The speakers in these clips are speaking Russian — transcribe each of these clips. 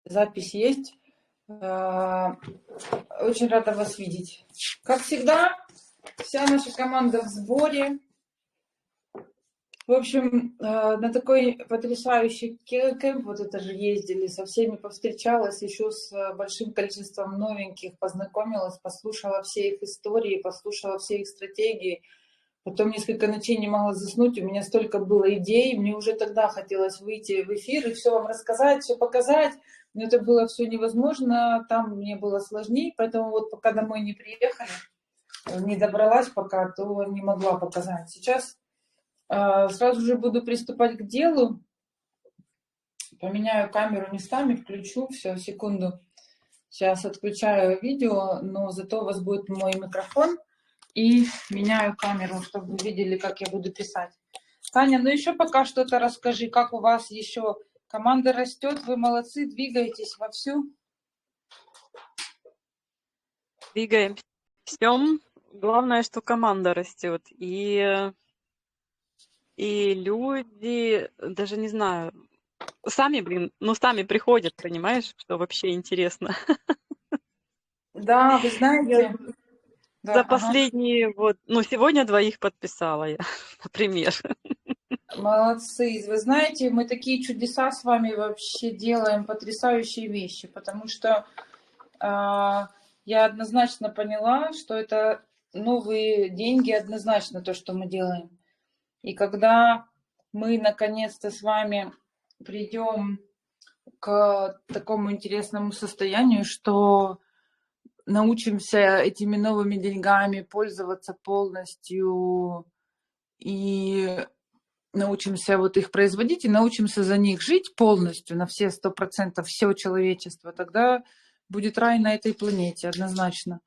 Запись есть. Очень рада вас видеть. Как всегда, вся наша команда в сборе. В общем, на такой потрясающий кемп, вот это же ездили, со всеми повстречалась, еще с большим количеством новеньких, познакомилась, послушала все их истории, послушала все их стратегии. Потом несколько ночей не могла заснуть, у меня столько было идей, мне уже тогда хотелось выйти в эфир и все вам рассказать, все показать, но это было все невозможно, там мне было сложнее, поэтому вот пока домой не приехали, не добралась пока, то не могла показать. Сейчас сразу же буду приступать к делу, поменяю камеру местами, включу, все, секунду, сейчас отключаю видео, но зато у вас будет мой микрофон. И меняю камеру, чтобы вы видели, как я буду писать. Таня, ну еще пока что-то расскажи, как у вас еще команда растет, вы молодцы, двигаетесь вовсю. Двигаемся. Главное, что команда растет. И люди, даже не знаю, сами, сами приходят, понимаешь, что вообще интересно. Да, вы знаете... За последние сегодня 2 подписала я, например. Молодцы. Вы знаете, мы такие чудеса с вами вообще делаем, потрясающие вещи, потому что я однозначно поняла, что это новые деньги, однозначно то, что мы делаем. И когда мы наконец-то с вами придем к такому интересному состоянию, что научимся этими новыми деньгами пользоваться полностью и научимся вот их производить и научимся за них жить полностью на все 100%, все человечество, тогда будет рай на этой планете, однозначно.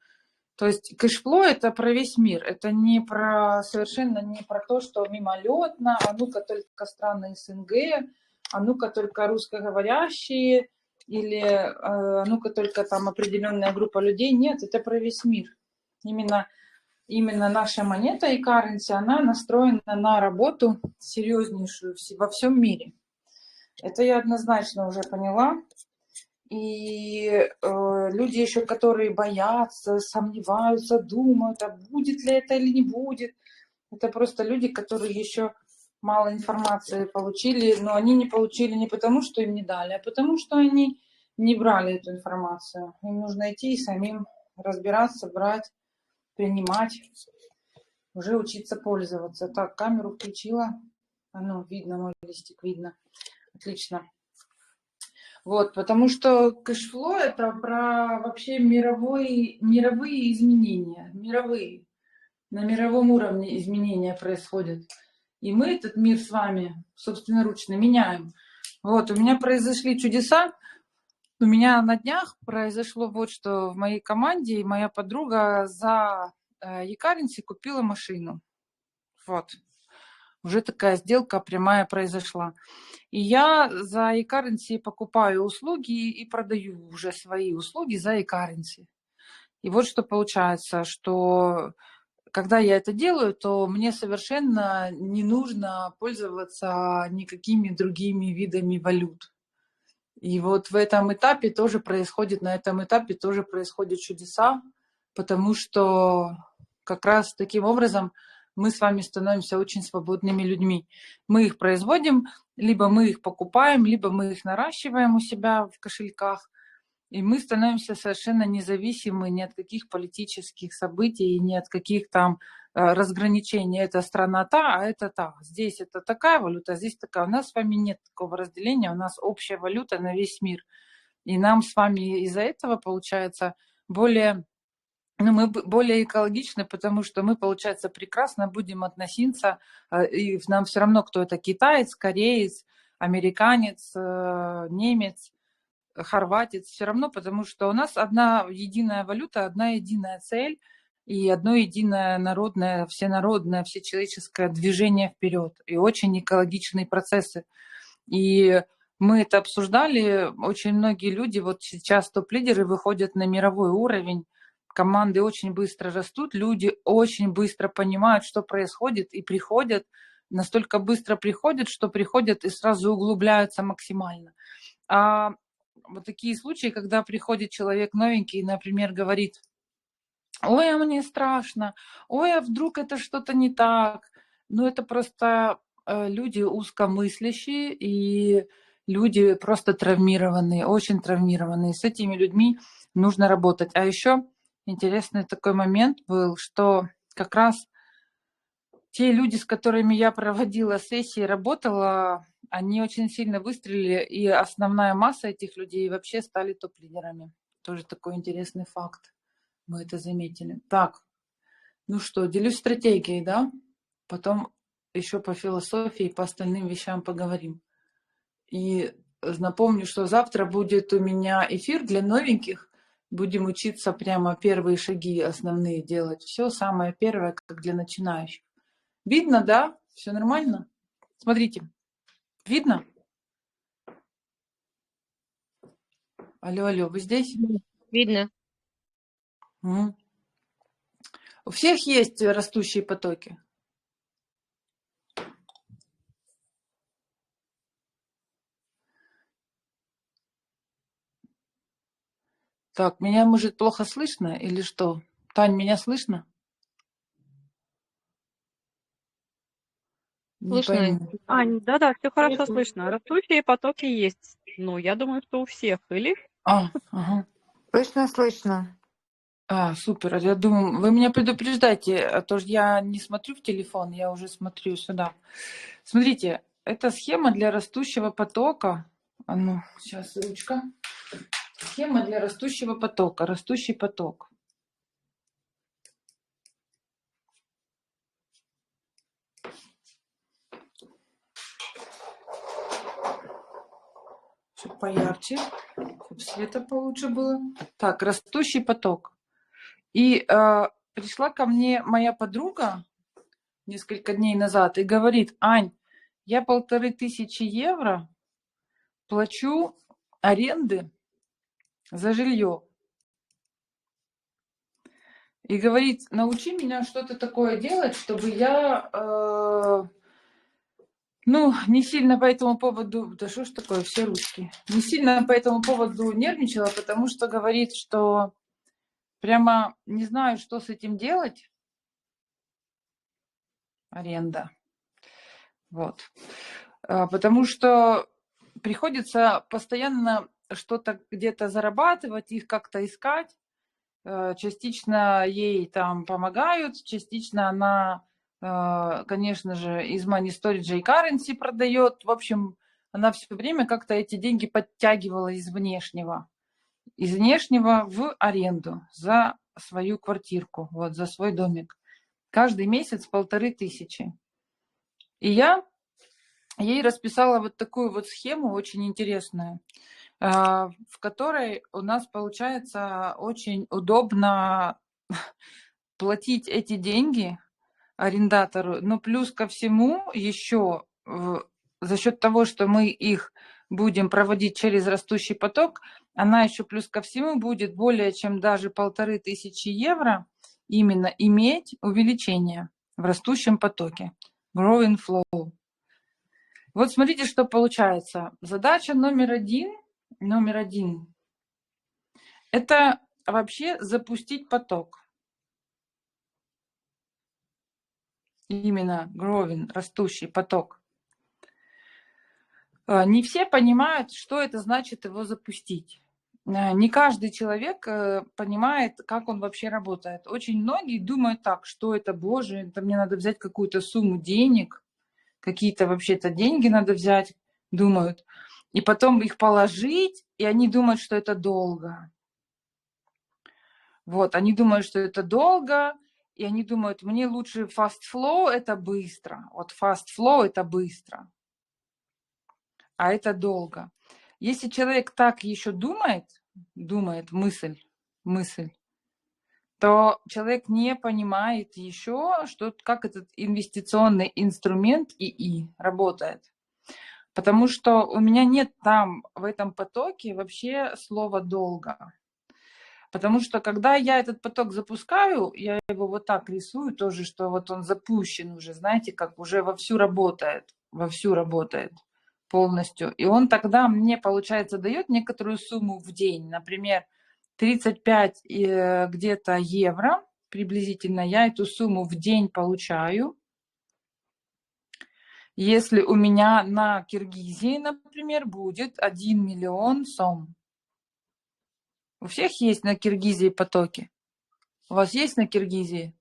То есть кэшфлоу — это про весь мир, это не про, совершенно не про то, что мимолетно, а ну-ка только страны СНГ, а ну-ка только русскоговорящие, или а ну-ка только там определенная группа людей. Нет, это про весь мир. Именно наша монета и currency, она настроена на работу серьезнейшую во всем мире. Это я однозначно уже поняла. И люди еще, которые боятся, сомневаются, думают, а будет ли это или не будет. Это просто люди, которые еще мало информации получили, но они не получили не потому, что им не дали, а потому, что они не брали эту информацию. Им нужно идти и самим разбираться, брать, принимать, уже учиться пользоваться. Так, камеру включила. Видно, мой листик видно. Отлично. Вот, потому что кэшфлоу — это про вообще мировые изменения, на мировом уровне изменения происходят. И мы этот мир с вами собственноручно меняем. Вот, у меня произошли чудеса. У меня на днях произошло вот что в моей команде. Моя подруга за e-currency купила машину. Вот. Уже такая сделка прямая произошла. И я за e-currency покупаю услуги и продаю уже свои услуги за e-currency. И вот что получается, что когда я это делаю, то мне совершенно не нужно пользоваться никакими другими видами валют. И вот на этом этапе тоже происходят чудеса, потому что как раз таким образом мы с вами становимся очень свободными людьми. Мы их производим, либо мы их покупаем, либо мы их наращиваем у себя в кошельках, и мы становимся совершенно независимы ни от каких политических событий, ни от каких там разграничений. Это страна та, а это та. Здесь это такая валюта, а здесь такая. У нас с вами нет такого разделения, у нас общая валюта на весь мир. И нам с вами из-за этого, получается, мы более экологичны, потому что мы, получается, прекрасно будем относиться, и нам все равно, кто это: китаец, кореец, американец, немец, хорватец, все равно, потому что у нас одна единая валюта, одна единая цель и одно единое народное, всенародное, всечеловеческое движение вперед, и очень экологичные процессы. И мы это обсуждали, очень многие люди, вот сейчас топ-лидеры выходят на мировой уровень, команды очень быстро растут, люди очень быстро понимают, что происходит, и приходят, настолько быстро приходят, что приходят и сразу углубляются максимально. А вот такие случаи, когда приходит человек новенький и, например, говорит: ой, а мне страшно, ой, а вдруг это что-то не так. Ну, это просто люди узкомыслящие и люди просто травмированные, очень травмированные. С этими людьми нужно работать. А еще интересный такой момент был, что как раз те люди, с которыми я проводила сессии, работала, они очень сильно выстрелили, и основная масса этих людей вообще стали топ-лидерами. Тоже такой интересный факт. Мы это заметили. Так, ну что, делюсь стратегией, да? Потом еще по философии, по остальным вещам поговорим. И напомню, что завтра будет у меня эфир для новеньких. Будем учиться прямо первые шаги основные делать. Все самое первое, как для начинающих. Видно, да? Все нормально? Смотрите, видно? Алло, алло, вы здесь? Видно. Мгм. У всех есть растущие потоки? Так, меня, может, плохо слышно или что? Тань, меня слышно? Не Слышно. пойму. Ань, да-да, все хорошо слышно. Растущие потоки есть. Ну, я думаю, что у всех. Или? Ага. Слышно, слышно. Супер. Я думаю, вы меня предупреждайте, а то ж я не смотрю в телефон, я уже смотрю сюда. Смотрите, это схема для растущего потока. А ну, сейчас ручка. Схема для растущего потока. Растущий поток. Чтобы поярче, чтобы света получше было. Так, растущий поток. И пришла ко мне моя подруга несколько дней назад и говорит: Ань, я 1500 евро плачу аренды за жилье. И говорит: научи меня что-то такое делать, чтобы я, не сильно по этому поводу, да что ж такое, все русские, не сильно по этому поводу нервничала, потому что говорит, что прямо не знаю, что с этим делать. Аренда. Вот. Потому что приходится постоянно что-то где-то зарабатывать, их как-то искать. Частично ей там помогают, частично она, конечно же, из Money Storage и Currency продает. В общем, она все время как-то эти деньги подтягивала из внешнего в аренду за свою квартирку, вот, за свой домик. Каждый месяц 1500. И я ей расписала вот такую вот схему очень интересную, в которой у нас получается очень удобно платить эти деньги арендатору, но плюс ко всему еще за счет того, что мы их будем проводить через растущий поток, она еще плюс ко всему будет более чем даже 1500 евро именно иметь увеличение в растущем потоке. Growing flow. Вот смотрите, что получается. Задача номер один, это вообще запустить поток. Именно growing, растущий поток. Не все понимают, что это значит его запустить. Не каждый человек понимает, как он вообще работает. Очень многие думают так, что это, боже, это мне надо взять какую-то сумму денег, какие-то вообще-то деньги надо взять, думают, и потом их положить, и они думают, что это долго. Вот, они думают, что это долго, и они думают, мне лучше fast flow, это быстро. Вот fast flow это быстро, а это долго. Если человек так еще думает мысль, то человек не понимает еще, как этот инвестиционный инструмент ИИ работает. Потому что у меня нет там, в этом потоке, вообще слова «долго». Потому что когда я этот поток запускаю, я его вот так рисую тоже, что вот он запущен уже, знаете, как уже вовсю работает. полностью. И он тогда мне, получается, дает некоторую сумму в день. Например, 35 где-то евро приблизительно. Я эту сумму в день получаю. Если у меня на Киргизии, например, будет 1 миллион сом. У всех есть на Киргизии потоки? У вас есть на Киргизии?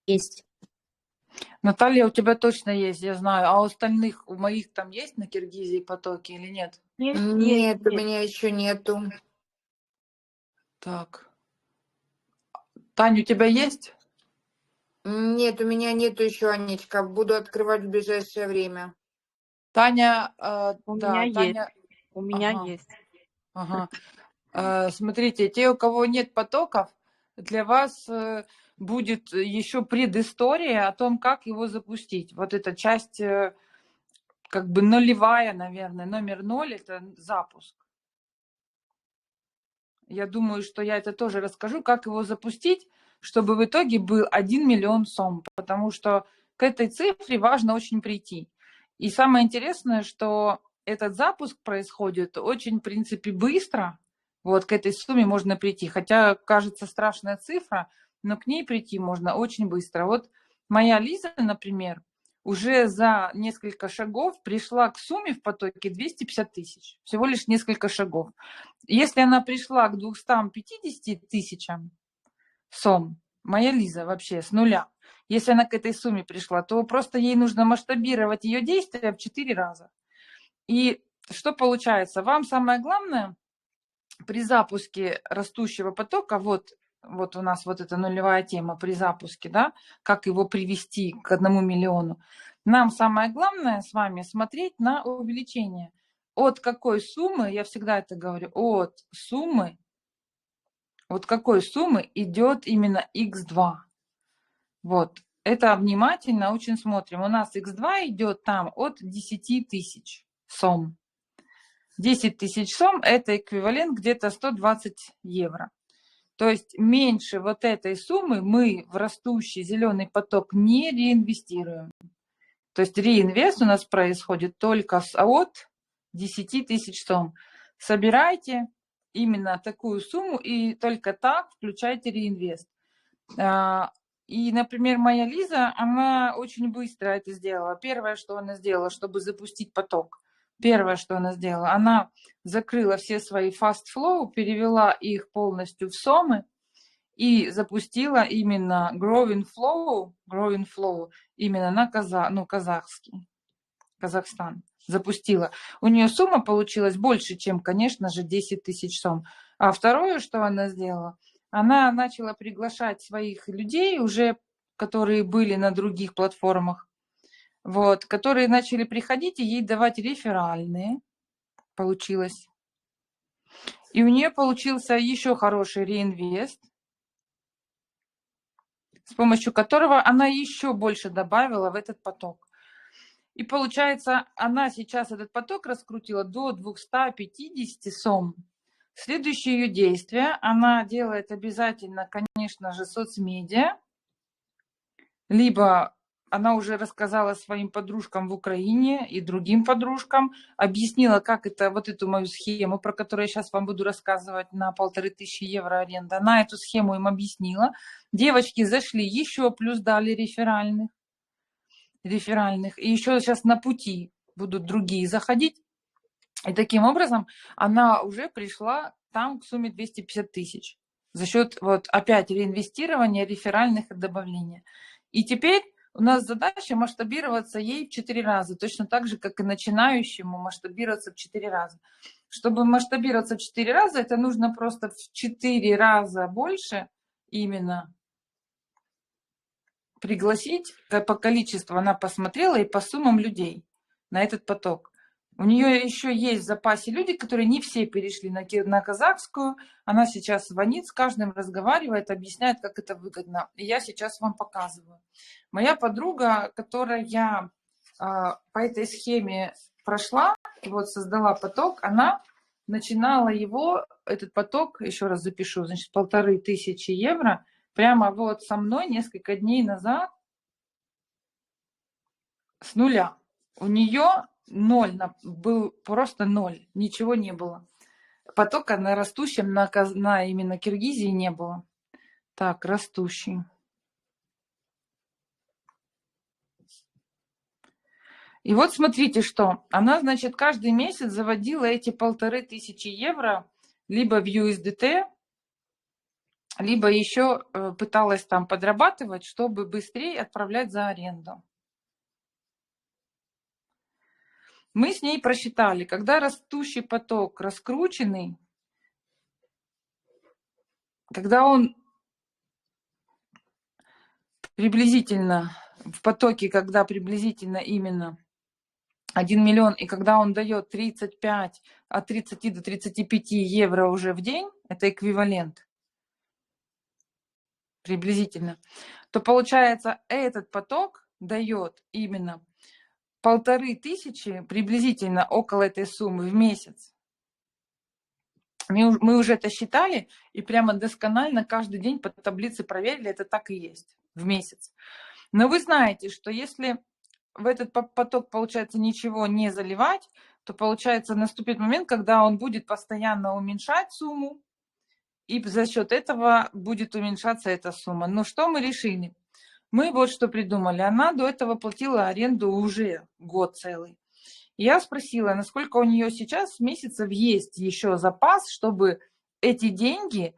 Есть. Наталья, у тебя точно есть, я знаю. А у остальных, у моих там есть на Киргизии потоки или нет? Есть, Нет, у есть. меня еще нету. Так. Таня, у тебя есть? Нет, у меня нету еще, Анечка. Буду открывать в ближайшее время. Таня, У да, меня есть. Таня, У меня ага, есть. ага. Смотрите, те, у кого нет потоков, для вас будет еще предыстория о том, как его запустить. Вот эта часть, как бы нулевая, наверное, номер 0, это запуск. Я думаю, что я это тоже расскажу, как его запустить, чтобы в итоге был 1 миллион сом, потому что к этой цифре важно очень прийти. И самое интересное, что этот запуск происходит очень, в принципе, быстро. Вот к этой сумме можно прийти. Хотя кажется страшная цифра, но к ней прийти можно очень быстро. Вот моя Лиза, например, уже за несколько шагов пришла к сумме в потоке 250 тысяч. Всего лишь несколько шагов. Если она пришла к 250 тысячам сом, моя Лиза вообще с нуля, если она к этой сумме пришла, то просто ей нужно масштабировать ее действия в 4 раза. И что получается? Вам самое главное при запуске растущего потока, вот у нас вот эта нулевая тема при запуске, да, как его привести к 1 миллиону. Нам самое главное с вами смотреть на увеличение. От какой суммы, я всегда это говорю, от какой суммы идет именно x2. Вот, это внимательно очень смотрим. У нас x2 идет там от 10 тысяч сом. 10 тысяч сом – это эквивалент где-то 120 евро. То есть меньше вот этой суммы мы в растущий зеленый поток не реинвестируем. То есть реинвест у нас происходит только от 10 тысяч сом. Собирайте именно такую сумму и только так включайте реинвест. И, например, моя Лиза, она очень быстро это сделала. Первое, что она сделала, чтобы запустить поток, первое, что она сделала, она закрыла все свои fast flow, перевела их полностью в сомы и запустила именно growing flow именно на казахский, Казахстан. Запустила. У нее сумма получилась больше, чем, конечно же, 10 тысяч сом. А второе, что она сделала, она начала приглашать своих людей уже, которые были на других платформах, вот, которые начали приходить и ей давать реферальные. Получилось. И у нее получился еще хороший реинвест, с помощью которого она еще больше добавила в этот поток. И получается, она сейчас этот поток раскрутила до 250 сом. Следующее ее действие, она делает обязательно, конечно же, соцмедиа, либо она уже рассказала своим подружкам в Украине и другим подружкам, объяснила, как это, вот эту мою схему, про которую я сейчас вам буду рассказывать, на 1500 евро аренда. Она эту схему им объяснила. Девочки зашли, еще плюс дали реферальных. И еще сейчас на пути будут другие заходить. И таким образом она уже пришла там к сумме 250 тысяч за счет вот опять реинвестирования, реферальных и добавления. И теперь у нас задача масштабироваться ей в 4 раза, точно так же, как и начинающему масштабироваться в 4 раза. Чтобы масштабироваться в 4 раза, это нужно просто в 4 раза больше именно пригласить по количеству, она посмотрела и по суммам людей на этот поток. У нее еще есть в запасе люди, которые не все перешли на казахскую. Она сейчас звонит, с каждым разговаривает, объясняет, как это выгодно. И я сейчас вам показываю. Моя подруга, которая по этой схеме прошла, вот создала поток, она начинала его, этот поток, еще раз запишу, значит, 1500 евро, прямо вот со мной несколько дней назад с нуля. У нее ноль, был просто ноль, ничего не было. Потока на растущем, на именно Киргизии не было. Так, растущий. И вот смотрите, что она, значит, каждый месяц заводила эти 1500 евро либо в USDT, либо еще пыталась там подрабатывать, чтобы быстрее отправлять за аренду. Мы с ней просчитали, когда растущий поток раскрученный, когда он приблизительно в потоке, когда приблизительно именно 1 миллион, и когда он дает 35, от 30 до 35 евро уже в день, это эквивалент приблизительно, то получается этот поток дает именно 1500 приблизительно около этой суммы в месяц. Мы уже это считали и прямо досконально каждый день по таблице проверили, это так и есть в месяц. Но вы знаете, что если в этот поток, получается, ничего не заливать, то, получается, наступит момент, когда он будет постоянно уменьшать сумму, и за счет этого будет уменьшаться эта сумма. Но что мы решили? Мы вот что придумали. Она до этого платила аренду уже год целый. Я спросила, насколько у нее сейчас месяцев есть еще запас, чтобы эти деньги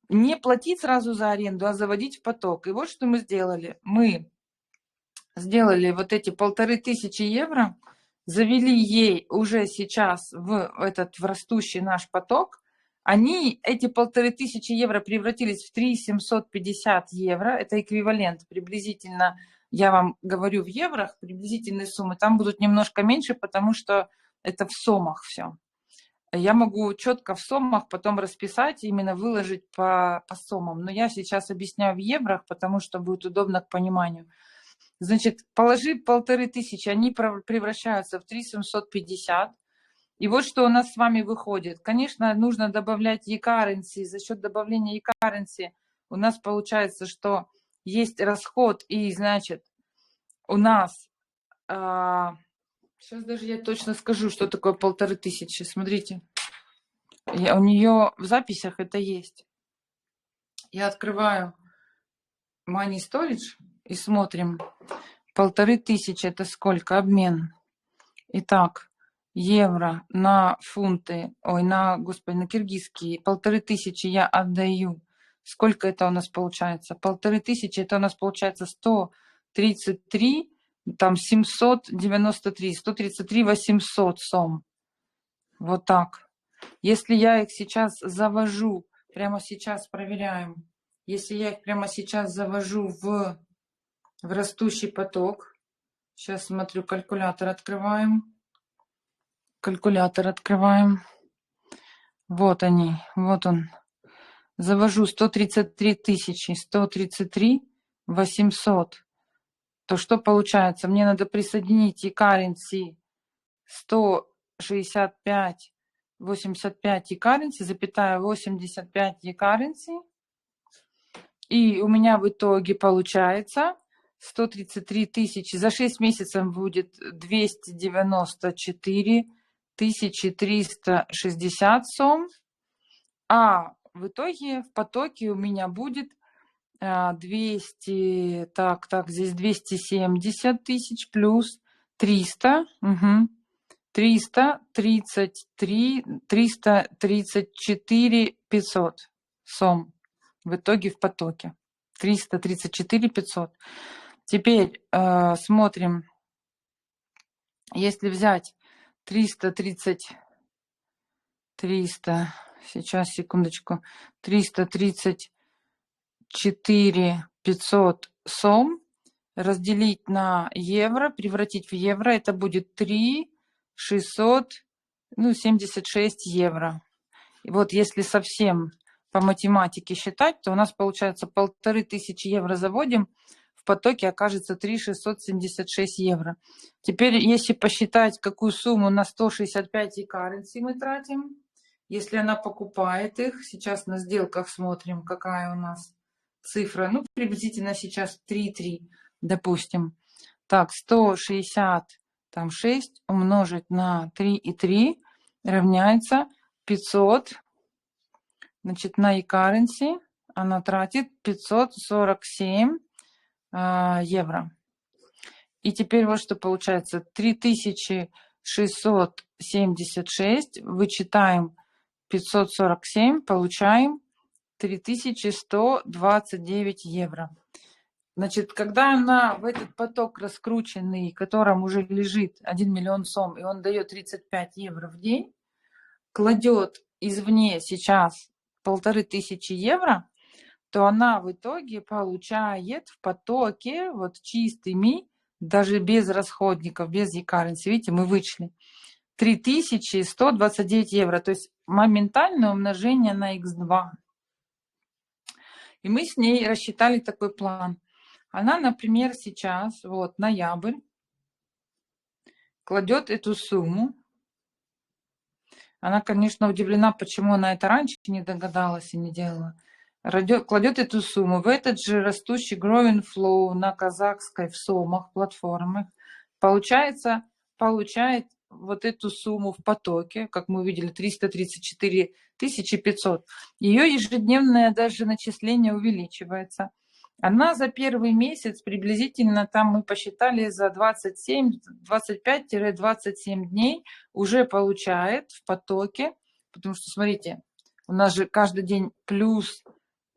не платить сразу за аренду, а заводить в поток. И вот что мы сделали. Мы сделали вот эти 1500 евро, завели ей уже сейчас в растущий наш поток. Эти 1500 евро превратились в 3750 евро. Это эквивалент приблизительно, я вам говорю в еврох, приблизительные суммы. Там будут немножко меньше, потому что это в сомах все. Я могу четко в сомах потом расписать, именно выложить по сомам. Но я сейчас объясняю в еврох, потому что будет удобно к пониманию. Значит, положи 1500, они превращаются в 3750. И вот что у нас с вами выходит. Конечно, нужно добавлять e-currency. За счет добавления e-currency у нас получается, что есть расход. И, значит, у нас... сейчас даже я точно скажу, что такое 1500. Смотрите. У нее в записях это есть. Я открываю Money Storage и смотрим. 1500 это сколько? Обмен. Итак, евро на фунты, на киргизские. 1500 я отдаю. Сколько это у нас получается? 1500 это у нас получается 133, там 793, 133 800 сом. Вот так. Если я их сейчас завожу, прямо сейчас проверяем. Если я их прямо сейчас завожу в растущий поток. Сейчас смотрю, калькулятор открываем. Калькулятор открываем. Вот они, вот он. Завожу 133 тысячи, 133 800. То что получается? Мне надо присоединить e-currency 165, 85 e-currency, запятая 85 e-currency. И у меня в итоге получается 133 тысячи. За 6 месяцев будет 294 360 сом. А в итоге в потоке у меня будет 200, здесь 270 тысяч плюс 300, 333, 334 500 сом. В итоге в потоке 334 500. Теперь смотрим, если взять сейчас, секундочку, 334 500 сом разделить на евро, превратить в евро, это будет 3 676 евро. И вот если совсем по математике считать, то у нас получается 1500 евро заводим, в потоке окажется 3 676 евро. Теперь, если посчитать, какую сумму на 165 e-currency мы тратим, если она покупает их, сейчас на сделках смотрим, какая у нас цифра, приблизительно сейчас 3,3, допустим. Так, 160, там 6 умножить на 3,3 равняется 500. Значит, на e-currency она тратит 547 евро. И теперь вот что получается. 3676 вычитаем 547, получаем 3129 евро. Значит, когда она в этот поток раскрученный, в котором уже лежит 1 миллион сом, и он дает 35 евро в день, кладет извне сейчас 1500 евро, то она в итоге получает в потоке вот чистыми, даже без расходников, без e-currency, видите, мы вычли 3129 евро, то есть моментальное умножение на x2. И мы с ней рассчитали такой план. Она, например, сейчас, вот, ноябрь, кладет эту сумму. Она, конечно, удивлена, почему она это раньше не догадалась и не делала. Кладет эту сумму в этот же растущий growing flow на казахской в сомах платформах. Получает вот эту сумму в потоке, как мы увидели, 334 500. Ее ежедневное даже начисление увеличивается. Она за первый месяц приблизительно, там мы посчитали, за 25-27 дней уже получает в потоке, потому что, смотрите, у нас же каждый день плюс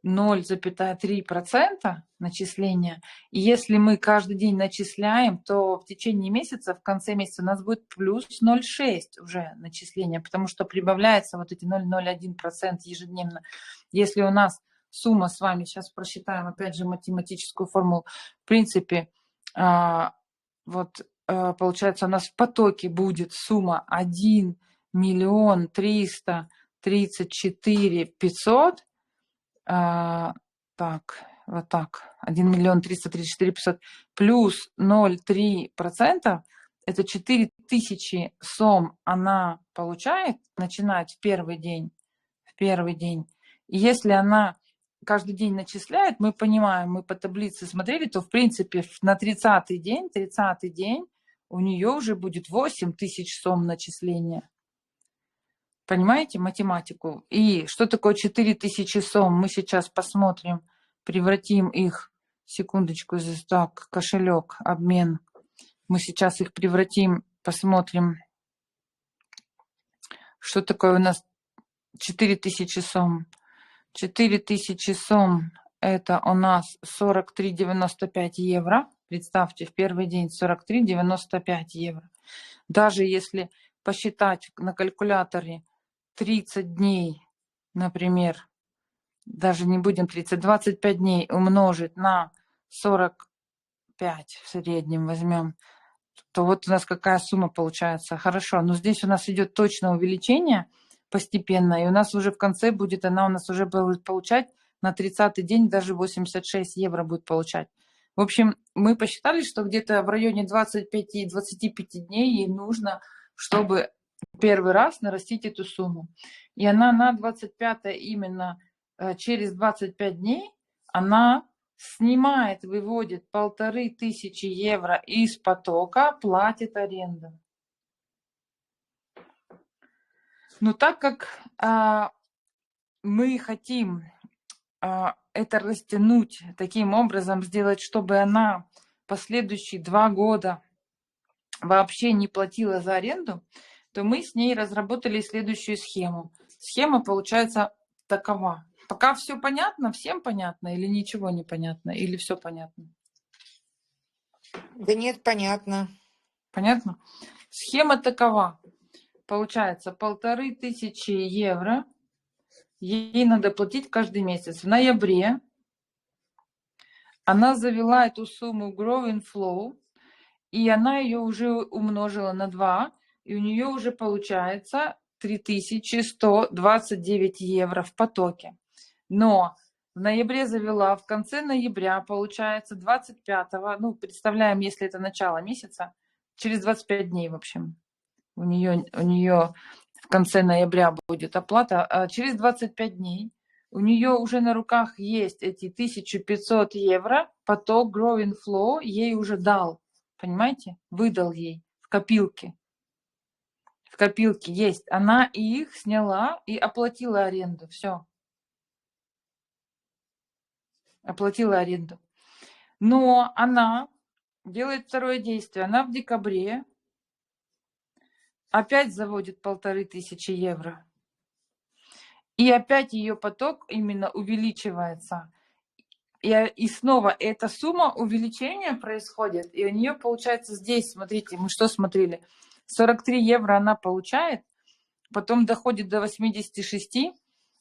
0,3% начисления. И если мы каждый день начисляем, то в течение месяца, в конце месяца у нас будет плюс 0,6 уже начисления, потому что прибавляется вот эти 0,01% ежедневно. Если у нас сумма с вами, сейчас просчитаем опять же математическую формулу, в принципе, получается у нас в потоке будет сумма 1 334 500. Так, вот так, 1 334 500 плюс 0,3%, это 4000 сом она получает, начинает в первый день. И если она каждый день начисляет, мы понимаем, мы по таблице смотрели, то в принципе на 30-й день у нее уже будет 8000 сом начисления. Понимаете математику? И что такое 4000 сом? Мы сейчас посмотрим, превратим их, секундочку, здесь так, кошелек, обмен. Мы сейчас их превратим, посмотрим, что такое у нас 4000 сом. 4000 сом это у нас 43,95 евро. Представьте, в первый день 43,95 евро. Даже если посчитать на калькуляторе 30 дней, например, даже не будем 30, 25 дней умножить на 45 в среднем возьмем, то вот у нас какая сумма получается. Хорошо, но здесь у нас идет точное увеличение постепенно, и у нас уже в конце будет, она у нас уже будет получать на 30-й день даже 86 евро будет получать. В общем, мы посчитали, что где-то в районе 25-25 дней ей нужно, чтобы первый раз нарастить эту сумму. И она на 25-е именно через 25 дней она снимает, выводит 1500 евро из потока, платит аренду. Но так как мы хотим это растянуть таким образом, сделать, чтобы она последующие 2 года вообще не платила за аренду, то мы с ней разработали следующую схему. Схема получается такова. Пока все понятно, всем понятно или ничего не понятно, или все понятно? Да нет, понятно. Понятно? Схема такова. Получается 1500 евро ей надо платить каждый месяц. В ноябре она завела эту сумму Growing Flow, и она ее уже умножила на 2, и у нее уже получается 3129 евро в потоке. Но в ноябре завела, в конце ноября, получается, 25-го, ну, представляем, если это начало месяца, через 25 дней, в общем, у нее в конце ноября будет оплата, а через 25 дней у нее уже на руках есть эти 1500 евро, поток Growing Flow ей уже дал, понимаете, выдал ей в копилке. В копилке есть. Она и их сняла и оплатила аренду. Все. Оплатила аренду. Но она делает второе действие. Она в декабре опять заводит 1500 евро. И опять ее поток именно увеличивается. И снова эта сумма увеличения происходит. И у нее получается здесь, смотрите, мы что смотрели? 43 евро она получает, потом доходит до 86.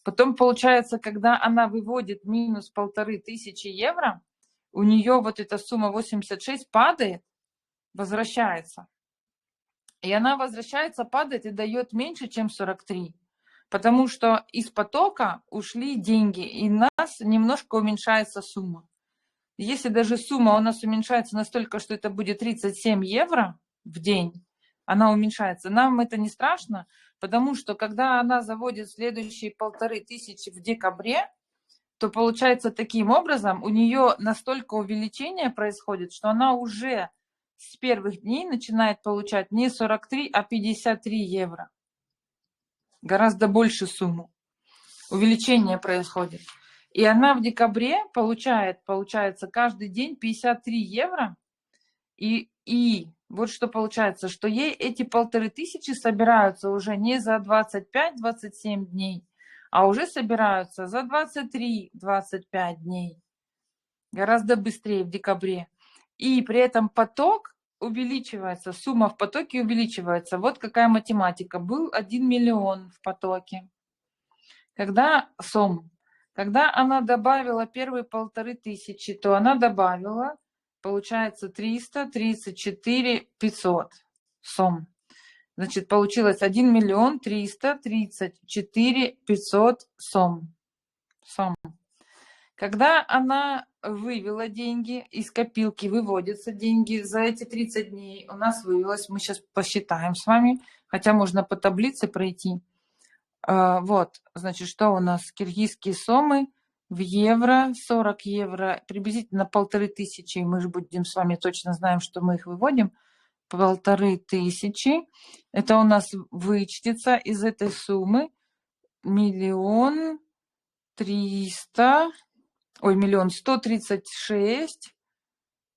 Потом получается, когда она выводит минус 1500 евро, у нее вот эта сумма 86 падает, возвращается. И она возвращается, падает и дает меньше, чем 43. Потому что из потока ушли деньги, и у нас немножко уменьшается сумма. Если даже сумма у нас уменьшается настолько, что это будет 37 евро в день, она уменьшается. Нам это не страшно, потому что когда она заводит следующие 1500 в декабре, то получается таким образом, у нее настолько увеличение происходит, что она уже с первых дней начинает получать не 43, а 53 евро. Гораздо больше сумму. Увеличение происходит. И она в декабре получается, каждый день 53 евро. И вот что получается, что ей эти 1500 собираются уже не за 25-27 дней, а уже собираются за 23-25 дней. Гораздо быстрее в декабре. И при этом поток увеличивается, сумма в потоке увеличивается. Вот какая математика. Был 1 миллион в потоке. Когда она добавила первые 1500, то она добавила, получается, 334 500 сом. Значит, получилось 1 миллион 334 500 сом. Когда она вывела деньги из копилки, выводятся деньги за эти 30 дней, у нас вывелось, мы сейчас посчитаем с вами, хотя можно по таблице пройти. Вот, значит, что у нас? Киргизские сомы в евро, 40 евро, приблизительно 1500. Мы же будем с вами точно знаем, что мы их выводим. 1500. Это у нас вычтется из этой суммы 1 136.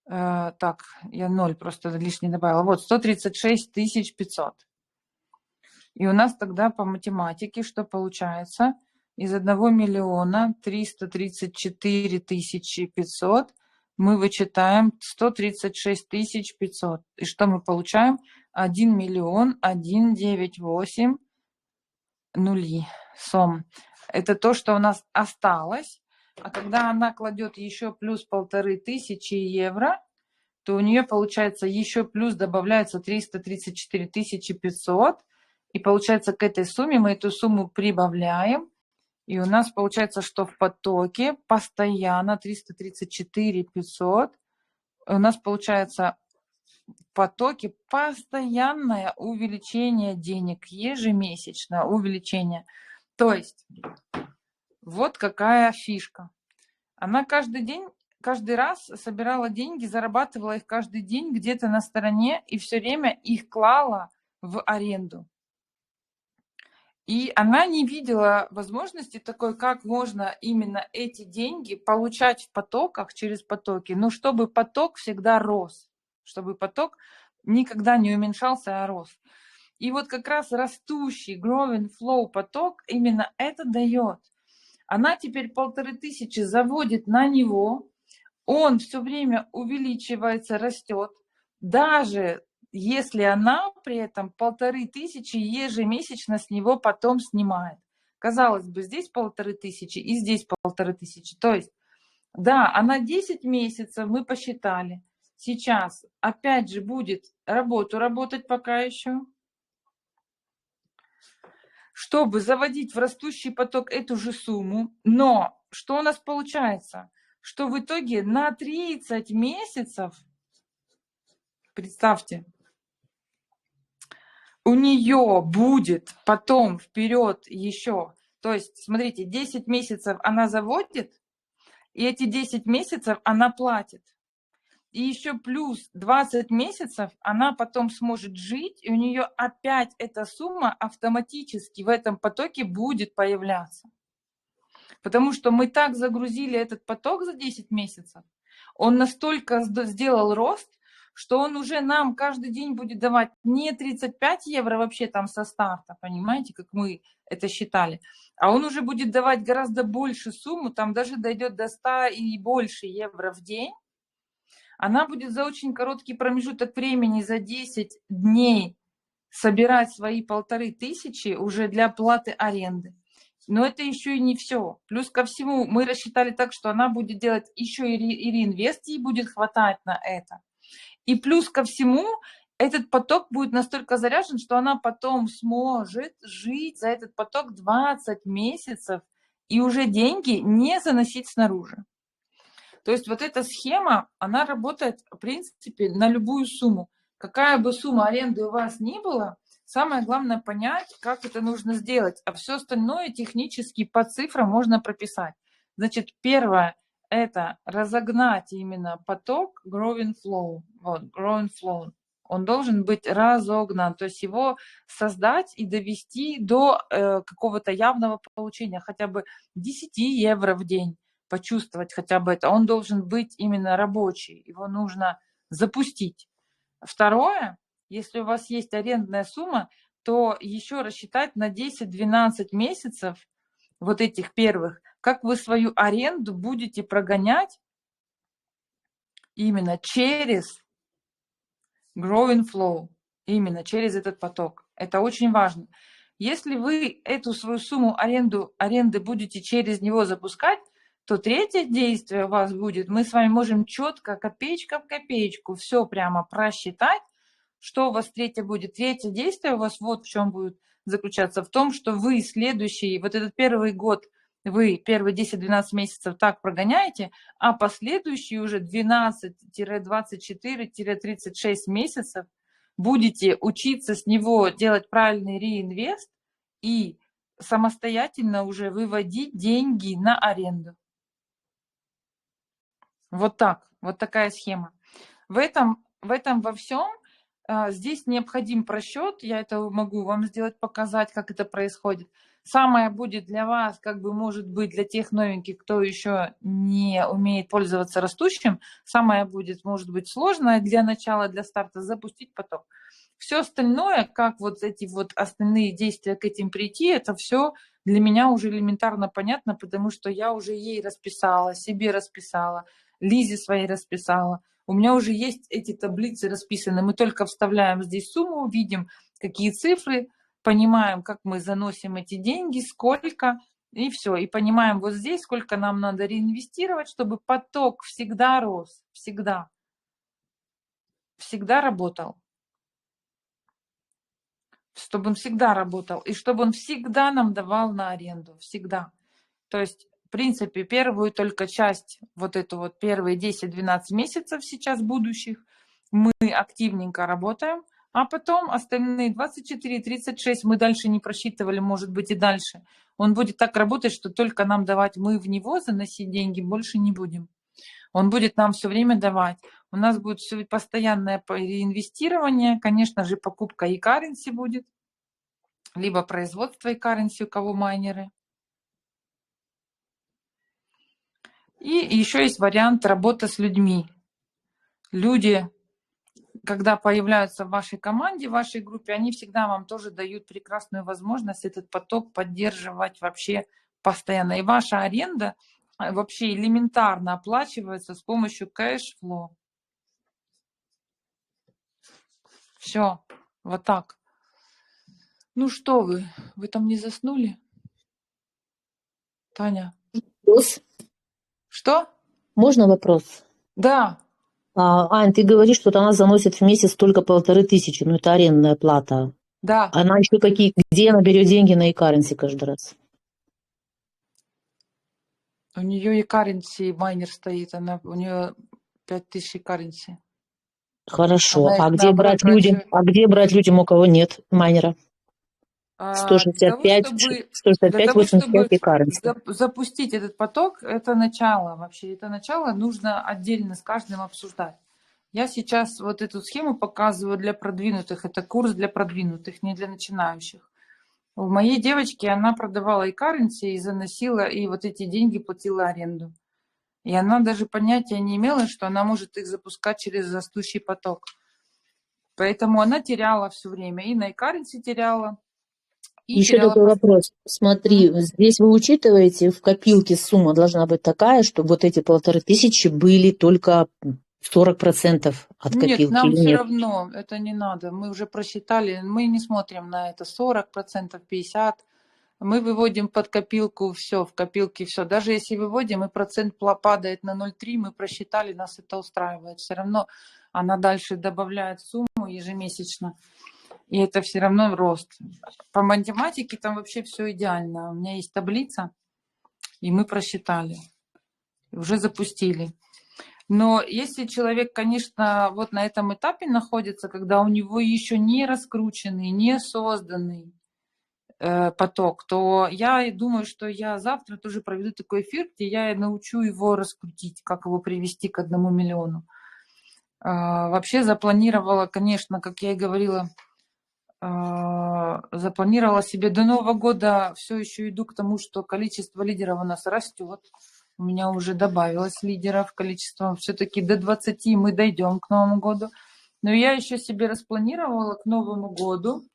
Так, я 0 просто лишний добавила. Вот, 136 500. И у нас тогда по математике что получается? Из 1 миллиона 334 500 мы вычитаем 136 500. И что мы получаем? 1 миллион 198 нули сом. Это то, что у нас осталось. А когда она кладет еще плюс 1500 евро, то у нее получается еще плюс добавляется 334 500. И получается, к этой сумме мы эту сумму прибавляем. И у нас получается, что в потоке постоянно 334 500. У нас получается в потоке постоянное увеличение денег, ежемесячное увеличение. То есть вот какая фишка. Она каждый день, каждый раз собирала деньги, зарабатывала их каждый день где-то на стороне и все время их клала в аренду. И она не видела возможности такой, как можно именно эти деньги получать в потоках, через потоки, но чтобы поток всегда рос, чтобы поток никогда не уменьшался, а рос. И вот как раз растущий growing flow поток именно это дает. Она теперь 1500 заводит на него, он все время увеличивается, растет, даже если она при этом 1500 ежемесячно с него потом снимает. Казалось бы, здесь 1500 и здесь 1500. То есть, да, она 10 месяцев, мы посчитали. Сейчас опять же будет работать пока еще. Чтобы заводить в растущий поток эту же сумму. Но что у нас получается? Что в итоге на 30 месяцев, представьте, у нее будет потом вперед еще, то есть, смотрите, 10 месяцев она заводит, и эти 10 месяцев она платит. и еще плюс 20 месяцев она потом сможет жить, и у нее опять эта сумма автоматически в этом потоке будет появляться. Потому что мы так загрузили этот поток за 10 месяцев, он настолько сделал рост, что он уже нам каждый день будет давать не 35 евро вообще там со старта, понимаете, как мы это считали, а он уже будет давать гораздо больше сумму, там даже дойдет до 100 и больше евро в день. Она будет за очень короткий промежуток времени, за 10 дней собирать свои 1500 уже для оплаты аренды. Но это еще и не все. Плюс ко всему мы рассчитали так, что она будет делать еще и реинвест, ей будет хватать на это. И плюс ко всему этот поток будет настолько заряжен, что она потом сможет жить за этот поток 20 месяцев и уже деньги не заносить снаружи. То есть вот эта схема, она работает, в принципе, на любую сумму. Какая бы сумма аренды у вас ни была, самое главное понять, как это нужно сделать. А все остальное технически по цифрам можно прописать. Значит, первое – это разогнать именно поток growing flow. Вот, growing flow. Он должен быть разогнан, то есть его создать и довести до какого-то явного получения, хотя бы 10 евро в день. Почувствовать хотя бы это. Он должен быть именно рабочий, его нужно запустить. Второе, если у вас есть арендная сумма, то еще рассчитать на 10-12 месяцев вот этих первых, как вы свою аренду будете прогонять именно через growing flow, именно через этот поток. Это очень важно. Если вы эту свою сумму аренды будете через него запускать, то третье действие у вас будет, мы с вами можем четко, копеечка в копеечку, все прямо просчитать, что у вас третье будет. Третье действие у вас вот в чем будет заключаться, в том, что вы следующий, вот этот первый год, вы первые 10-12 месяцев так прогоняете, а последующие уже 12-24-36 месяцев будете учиться с него делать правильный реинвест и самостоятельно уже выводить деньги на аренду. Вот так, вот такая схема. В этом во всем здесь необходим просчет, я это могу вам сделать, показать, как это происходит. Самое будет для вас, как бы может быть для тех новеньких, кто еще не умеет пользоваться растущим, самое будет, может быть, сложное для начала, для старта, запустить поток. Все остальное, как вот эти вот остальные действия к этим прийти, это все для меня уже элементарно понятно, потому что я уже ей расписала, себе расписала, Лизе своей расписала. У меня уже есть эти таблицы расписаны. Мы только вставляем здесь сумму, видим, какие цифры, понимаем, как мы заносим эти деньги, сколько, и все. И понимаем вот здесь, сколько нам надо реинвестировать, чтобы поток всегда рос, всегда работал. Чтобы он всегда работал, и чтобы он всегда нам давал на аренду, всегда. То есть, в принципе, первую только часть, вот эту вот первые 10-12 месяцев сейчас будущих, мы активненько работаем, а потом остальные 24-36 мы дальше не просчитывали, может быть, и дальше. Он будет так работать, что только нам давать, мы в него заносить деньги больше не будем. Он будет нам все время давать. У нас будет все постоянное реинвестирование, конечно же, покупка e-currency будет, либо производство e-currency, у кого майнеры. И еще есть вариант работы с людьми. Люди, когда появляются в вашей команде, в вашей группе, они всегда вам тоже дают прекрасную возможность этот поток поддерживать вообще постоянно. И ваша аренда вообще элементарно оплачивается с помощью кэш-флоу. Все, вот так. Ну что вы там не заснули? Таня? Вопрос. Что? Можно вопрос? Да. Ань, ты говоришь, что она заносит в месяц только 1500, ну это арендная плата. Да. Она еще где она берет деньги на e-currency каждый раз? У нее e-currency майнер стоит, у нее 5000 e-currency. Хорошо. Она А их где брать людям, у кого нет майнера? 165, 85 e-currency. Запустить этот поток, это начало вообще. Это начало нужно отдельно с каждым обсуждать. Я сейчас вот эту схему показываю для продвинутых. Это курс для продвинутых, не для начинающих. У моей девочки она продавала и currency, и заносила, и вот эти деньги платила аренду. И она даже понятия не имела, что она может их запускать через растущий поток. Поэтому она теряла все время. И на currency теряла, и Еще теряла такой постоянно. вопрос. Смотри, здесь вы учитываете, в копилке сумма должна быть такая, чтобы вот эти 1500 были только 40% от Нет, копилки нам или все нет? равно это не надо. Мы уже просчитали, мы не смотрим на это 40%, 50%. Мы выводим под копилку все, в копилке все. Даже если выводим, и процент падает на 0,3, мы просчитали, нас это устраивает. Все равно она дальше добавляет сумму ежемесячно, и это все равно рост. По математике там вообще все идеально. У меня есть таблица, и мы просчитали, уже запустили. Но если человек, конечно, вот на этом этапе находится, когда у него еще не раскрученный, не созданный поток, то я думаю, что я завтра тоже проведу такой эфир, где я научу его раскрутить, как его привести к 1 миллиону. Вообще запланировала, конечно, как я и говорила, запланировала себе до Нового года, все еще иду к тому, что количество лидеров у нас растет. У меня уже добавилось лидеров, количество все-таки до 20 мы дойдем к Новому году. Но я еще себе распланировала к Новому году.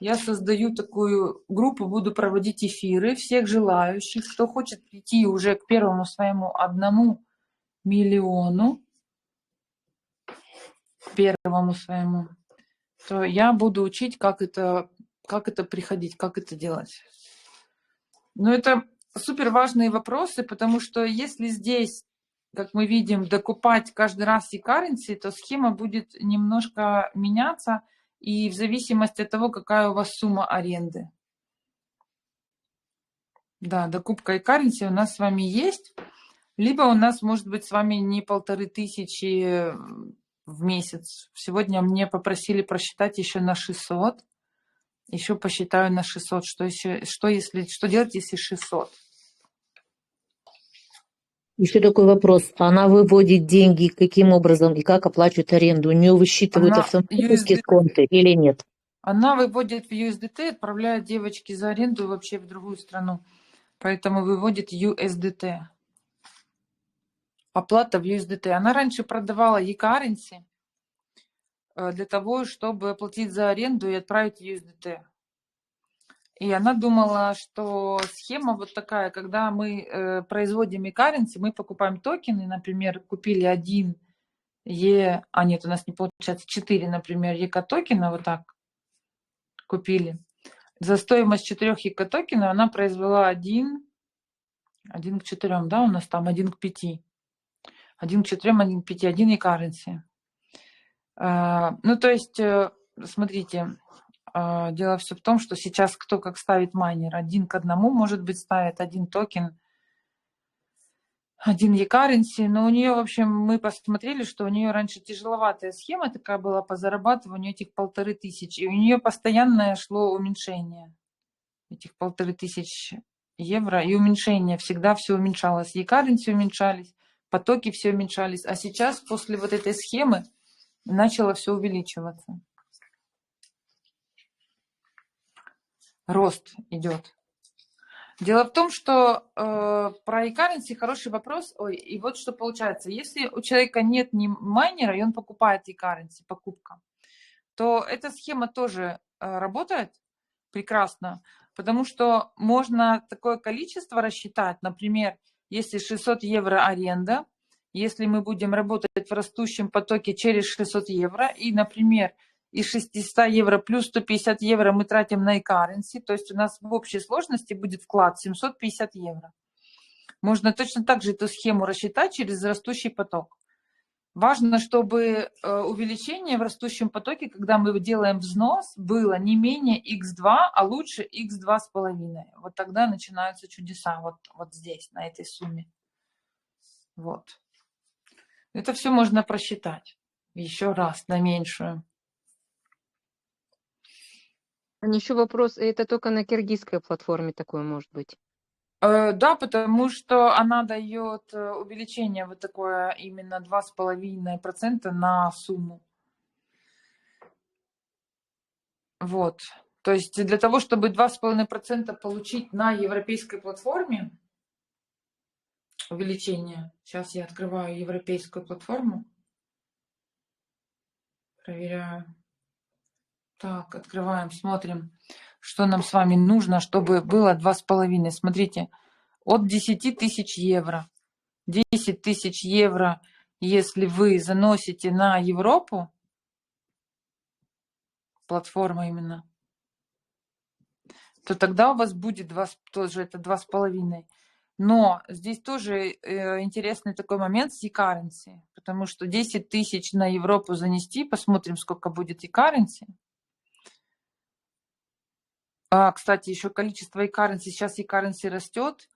Я создаю такую группу, буду проводить эфиры всех желающих, кто хочет прийти уже к первому своему 1 миллиону, первому своему, то я буду учить, как это приходить, как это делать. Но это супер важные вопросы, потому что если здесь, как мы видим, докупать каждый раз e-currency, то схема будет немножко меняться, и в зависимости от того, какая у вас сумма аренды. Да, докупка e-currency у нас с вами есть, либо у нас может быть с вами не 1500 в месяц. Сегодня мне попросили просчитать еще на 600. Еще посчитаю на 600. Что делать, если 600? Еще такой вопрос. Она выводит деньги каким образом и как оплачивает аренду? У нее высчитывают Она автоматически USD, с конты или нет? она выводит в USDT, отправляет девочки за аренду вообще в другую страну. Поэтому выводит USDT. Оплата в USDT. Она раньше продавала e-currency для того, чтобы оплатить за аренду и отправить в USDT. И она думала, что схема вот такая, когда мы производим e-currency, мы покупаем токены, например, купили 1 нет, у нас не получается 4, например, ЕК-токена, вот так купили. За стоимость 4 ЕК-токенов она произвела 1 к 4, да, у нас там 1 к 5. 1 к 4, 1 к 5, 1 e-currency. Ну, то есть, смотрите, дело все в том, что сейчас кто как ставит майнер. 1 к 1, может быть, ставит 1 токен, 1 e-currency, но у нее, в общем, мы посмотрели, что у нее раньше тяжеловатая схема такая была по зарабатыванию этих 1500, и у нее постоянное шло уменьшение этих 1500 евро, и уменьшение, всегда все уменьшалось, e-currency уменьшались, потоки все уменьшались, а сейчас после вот этой схемы начало все увеличиваться. Рост идет. Дело в том, что про e-currency хороший вопрос. И вот что получается. Если у человека нет ни майнера, и он покупает e-currency, покупка, то эта схема тоже работает прекрасно, потому что можно такое количество рассчитать. Например, если 600 евро аренда, если мы будем работать в растущем потоке через 600 евро, и, например, из 600 евро плюс 150 евро мы тратим на e-currency, то есть у нас в общей сложности будет вклад 750 евро. Можно точно так же эту схему рассчитать через растущий поток. Важно, чтобы увеличение в растущем потоке, когда мы делаем взнос, было не менее x2, а лучше x2,5. Вот тогда начинаются чудеса, вот здесь, на этой сумме. Вот. Это все можно просчитать еще раз на меньшую. Еще вопрос, это только на киргизской платформе такое может быть? Да, потому что она дает увеличение вот такое именно 2,5% на сумму. Вот. То есть для того, чтобы 2,5% получить на европейской платформе, увеличение. Сейчас я открываю европейскую платформу, проверяю. Так, открываем, смотрим, что нам с вами нужно, чтобы было 2,5. Смотрите, от 10 тысяч евро. 10 тысяч евро, если вы заносите на Европу, платформа именно, то тогда у вас будет тоже это 2,5. Но здесь тоже интересный такой момент с e-currency, потому что 10 тысяч на Европу занести, посмотрим, сколько будет e-currency. Кстати, еще количество e-currency, сейчас e-currency растет,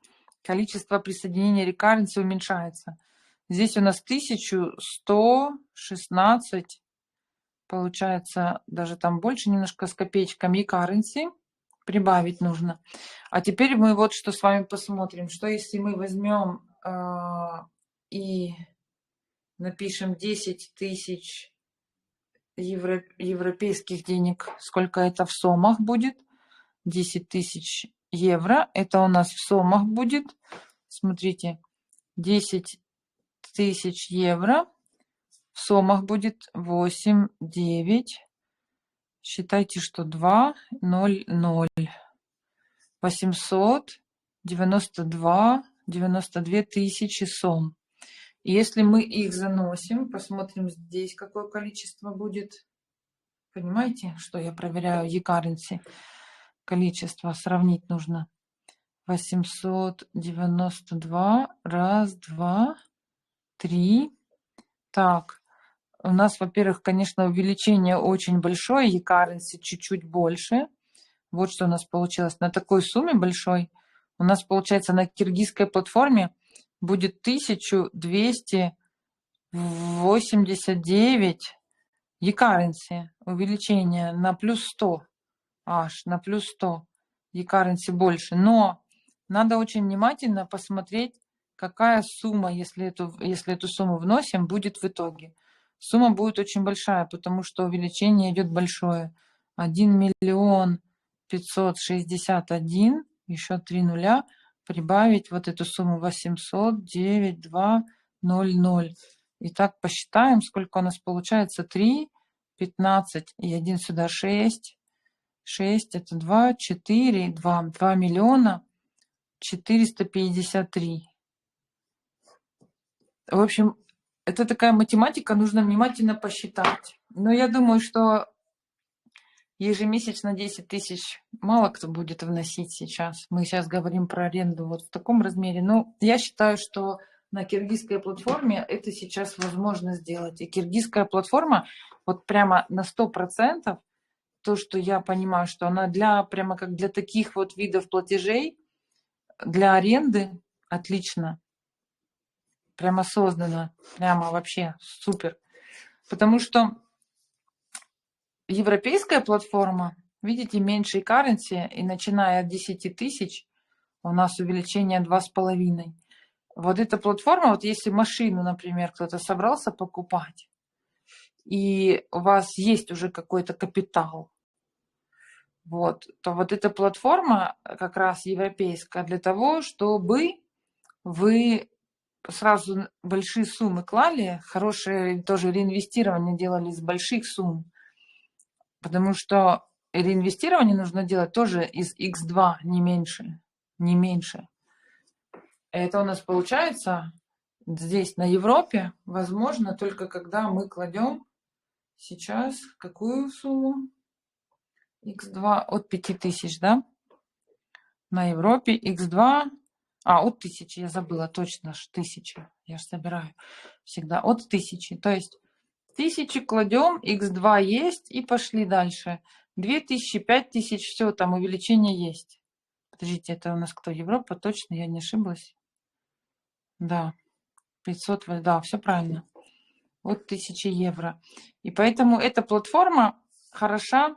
количество присоединения e-currency уменьшается. Здесь у нас 1116, получается, даже там больше немножко с копеечками e-currency. Прибавить нужно. А теперь мы вот что с вами посмотрим. Что если мы возьмем и напишем 10 тысяч европейских денег. Сколько это в сомах будет? 10 тысяч евро. Это у нас в сомах будет. Смотрите. 10 тысяч евро. В сомах будет 8, 9. Считайте, что 2, 0, 0. 892 тысячи сом. И если мы их заносим, посмотрим здесь, какое количество будет. Понимаете, что я проверяю e-currency? Количество сравнить нужно. 892. Раз, два, три. Так, у нас, во-первых, конечно, увеличение очень большое, e-currency чуть-чуть больше. Вот что у нас получилось. На такой сумме большой у нас получается на киргизской платформе будет 1289 e-currency. Увеличение на плюс 100. Аж на плюс 100 e-currency больше. Но надо очень внимательно посмотреть, какая сумма, если эту сумму вносим, будет в итоге. Сумма будет очень большая, потому что увеличение идет большое. 1 миллион 561, еще 3 нуля, прибавить вот эту сумму 809 2 0 0. Итак, посчитаем, сколько у нас получается. 3, 15 и 1 сюда 6. 6 это 2, 4, 2 миллиона 453. В общем, это такая математика, нужно внимательно посчитать. Но я думаю, что ежемесячно 10 тысяч мало кто будет вносить сейчас. Мы сейчас говорим про аренду вот в таком размере. Но я считаю, что на киргизской платформе это сейчас возможно сделать. И киргизская платформа вот прямо на 100%, то, что я понимаю, что она прямо как для таких вот видов платежей, для аренды отлично. Прямо создана. Прямо вообще супер. Потому что европейская платформа, видите, меньше currency, и начиная от 10 тысяч у нас увеличение 2,5. Вот эта платформа, вот если машину, например, кто-то собрался покупать, и у вас есть уже какой-то капитал, вот, то вот эта платформа как раз европейская для того, чтобы вы сразу большие суммы клали, хорошее тоже реинвестирование делали с больших сумм, потому что реинвестирование нужно делать тоже из X2, не меньше, не меньше. Это у нас получается здесь на Европе возможно только когда мы кладем сейчас какую сумму? X2 от 5000, да? На Европе X2, от 1000, я забыла точно, 1000, я же собираю всегда от 1000, то есть 1000 кладем, X2 есть и пошли дальше. 2000, 5000, все, там увеличение есть. Подождите, это у нас кто? Европа, точно, я не ошиблась. Да, 500, да, все правильно. От 1000 евро. И поэтому эта платформа хороша,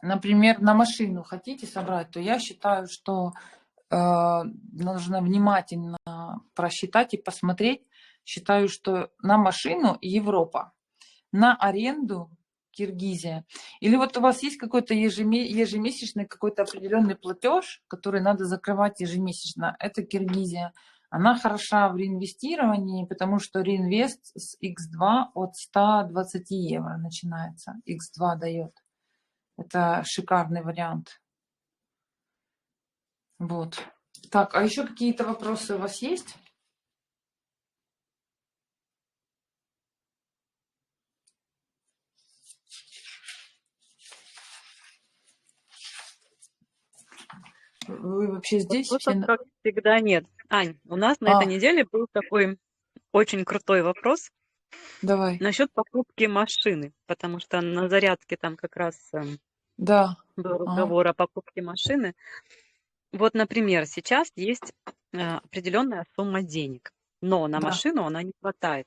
например, на машину хотите собрать, то я считаю, что нужно внимательно просчитать и посмотреть. Считаю, что на машину Европа, на аренду Киргизия. Или вот у вас есть какой-то ежемесячный какой-то определенный платеж, который надо закрывать ежемесячно. Это Киргизия. Она хороша в реинвестировании, потому что реинвест с X2 от 120 евро начинается. X2 дает. Это шикарный вариант. Вот. Так, а еще какие-то вопросы у вас есть? Вы вообще здесь Вопросов, все? как всегда, нет. Ань, у нас на этой А, неделе был такой очень крутой вопрос давай. насчет покупки машины, потому что на зарядке там как раз Да. был Ага. разговор о покупке машины. Вот, например, сейчас есть определенная сумма денег, но на Да. машину она не хватает.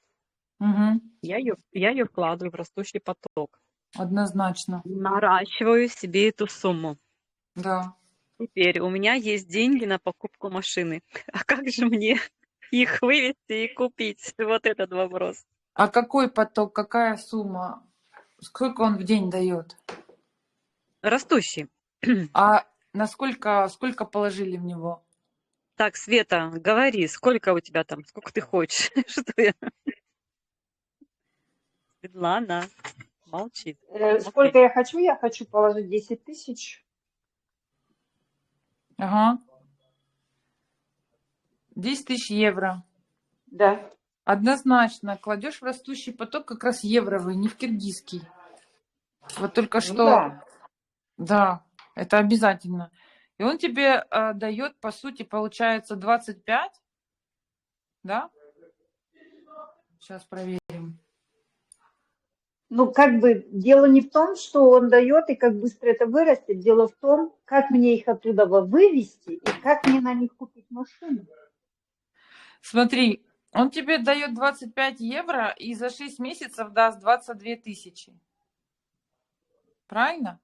Угу. Я ее вкладываю в растущий поток, Однозначно. наращиваю себе эту сумму. Да. Теперь у меня есть деньги на покупку машины. А как же мне их вывести и купить? Вот этот вопрос. А какой поток, какая сумма? Сколько он в день дает? Растущий. А сколько положили в него? Так, Света, говори, сколько у тебя там, сколько ты хочешь? Что я? Светлана молчит. Сколько Окей. я хочу? Я хочу положить 10 тысяч. Ага. 10 тысяч евро. Да. Однозначно. Кладешь в растущий поток как раз евровый, не в киргизский. Вот только Ну что, да. да, это обязательно. И он тебе дает, по сути, получается 25, да? Сейчас проверим. Ну, как бы дело не в том, что он дает и как быстро это вырастет. Дело в том, как мне их оттуда вывести и как мне на них купить машину. Смотри, он тебе дает 25 евро и за 6 месяцев даст 22 тысячи. Правильно?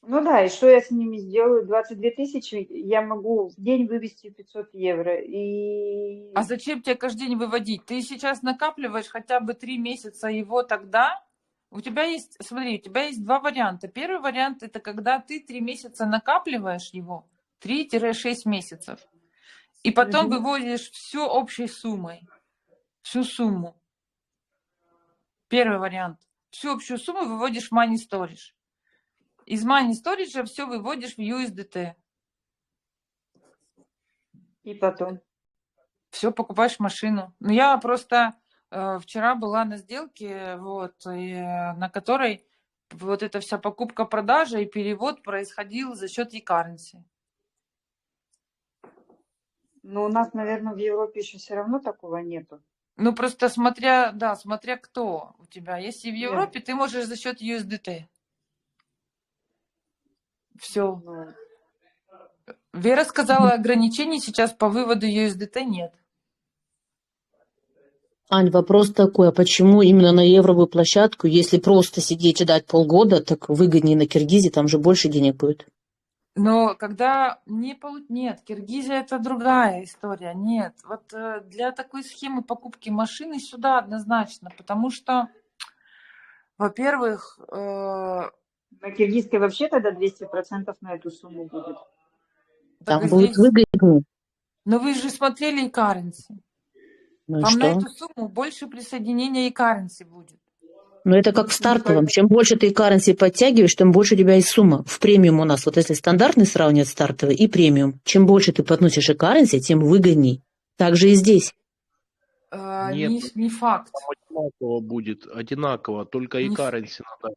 Ну да, и что я с ними сделаю? 22 тысячи я могу в день вывести 500 евро. И... А зачем тебе каждый день выводить? Ты сейчас накапливаешь хотя бы 3 месяца его тогда. У тебя есть, смотри, у тебя есть два варианта. Первый вариант это когда ты 3 месяца накапливаешь его, 3-6 месяцев. И потом Мгм. выводишь всю общей суммой. Всю сумму. Первый вариант. Всю общую сумму выводишь в Money Storage. Из Money Storage все выводишь в USDT. И потом. Все, покупаешь машину. Ну, я просто вчера была на сделке, вот, на которой вот эта вся покупка-продажа и перевод происходил за счет e-currency. Но у нас, наверное, в Европе еще все равно такого нету. Ну, просто смотря кто у тебя. Если в Да. Европе, ты можешь за счет USDT. Все. Ну, Вера сказала, ограничений сейчас по выводу USDT нет. Ань, вопрос такой, а почему именно на евровую площадку, если просто сидеть и ждать полгода, так выгоднее на Киргизии, там же больше денег будет? Но когда нет, Киргизия это другая история, нет. Вот для такой схемы покупки машины сюда однозначно, потому что, во-первых, на киргизской вообще тогда 200% на эту сумму будет. так Там и будет здесь, выгоднее. но вы же смотрели e-currency. Ну и Там на что? эту сумму больше присоединения e-currency будет. Но это как в Ну, стартовом. Чем больше ты currency подтягиваешь, тем больше у тебя есть сумма. В премиум у нас, вот если стандартный сравнивать стартовый и премиум, чем больше ты подносишь и currency, тем выгодней. Так же и здесь. Нет, Не факт. там одинаково будет, одинаково, только и Не ф- currency надо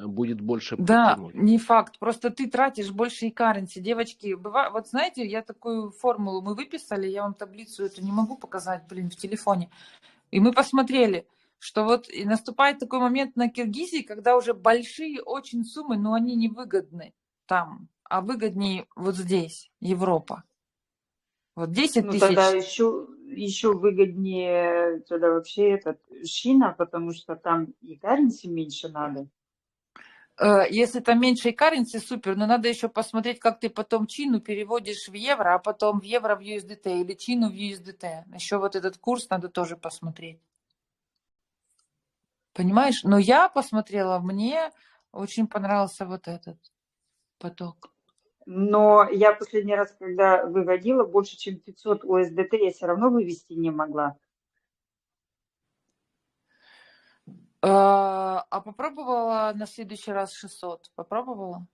будет больше Да, подтянуть. не факт. Просто ты тратишь больше e-currency. Девочки, вот знаете, я такую формулу мы выписали, я вам таблицу эту не могу показать, в телефоне. И мы посмотрели, что вот и наступает такой момент на Киргизии, когда уже большие очень суммы, но они не выгодны там, а выгоднее вот здесь, Европа. Вот 10 ну тысяч. тогда еще выгоднее тогда вообще этот Шина, потому что там и currency меньше надо. Если там меньше currency, супер, но надо еще посмотреть, как ты потом чину переводишь в евро, а потом в евро в USDT или чину в USDT. Еще вот этот курс надо тоже посмотреть. Понимаешь? Но я посмотрела, мне очень понравился вот этот поток. Но я последний раз, когда выводила, больше, чем 500 USDT я все равно вывести не могла. А попробовала на следующий раз 600? Попробовала?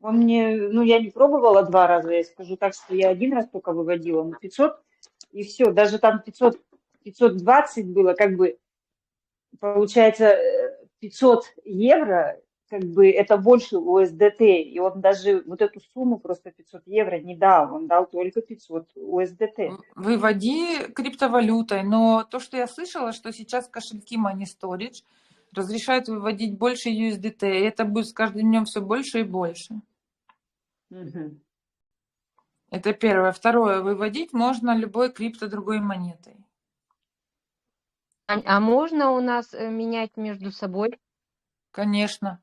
Он мне, ну, я не пробовала 2 раза, я скажу так, что я 1 раз только выводила, но 500, и все, даже там 500, 520 было, как бы, получается, 500 евро, как бы, это больше USDT, и он даже вот эту сумму, просто 500 евро не дал, он дал только 500 USDT. Выводи криптовалютой, но то, что я слышала, что сейчас кошельки Money Storage разрешают выводить больше USDT, и это будет с каждым днем все больше и больше. Мгм. Это первое. Второе, выводить можно любой крипто другой монетой. А можно у нас менять между собой? Конечно.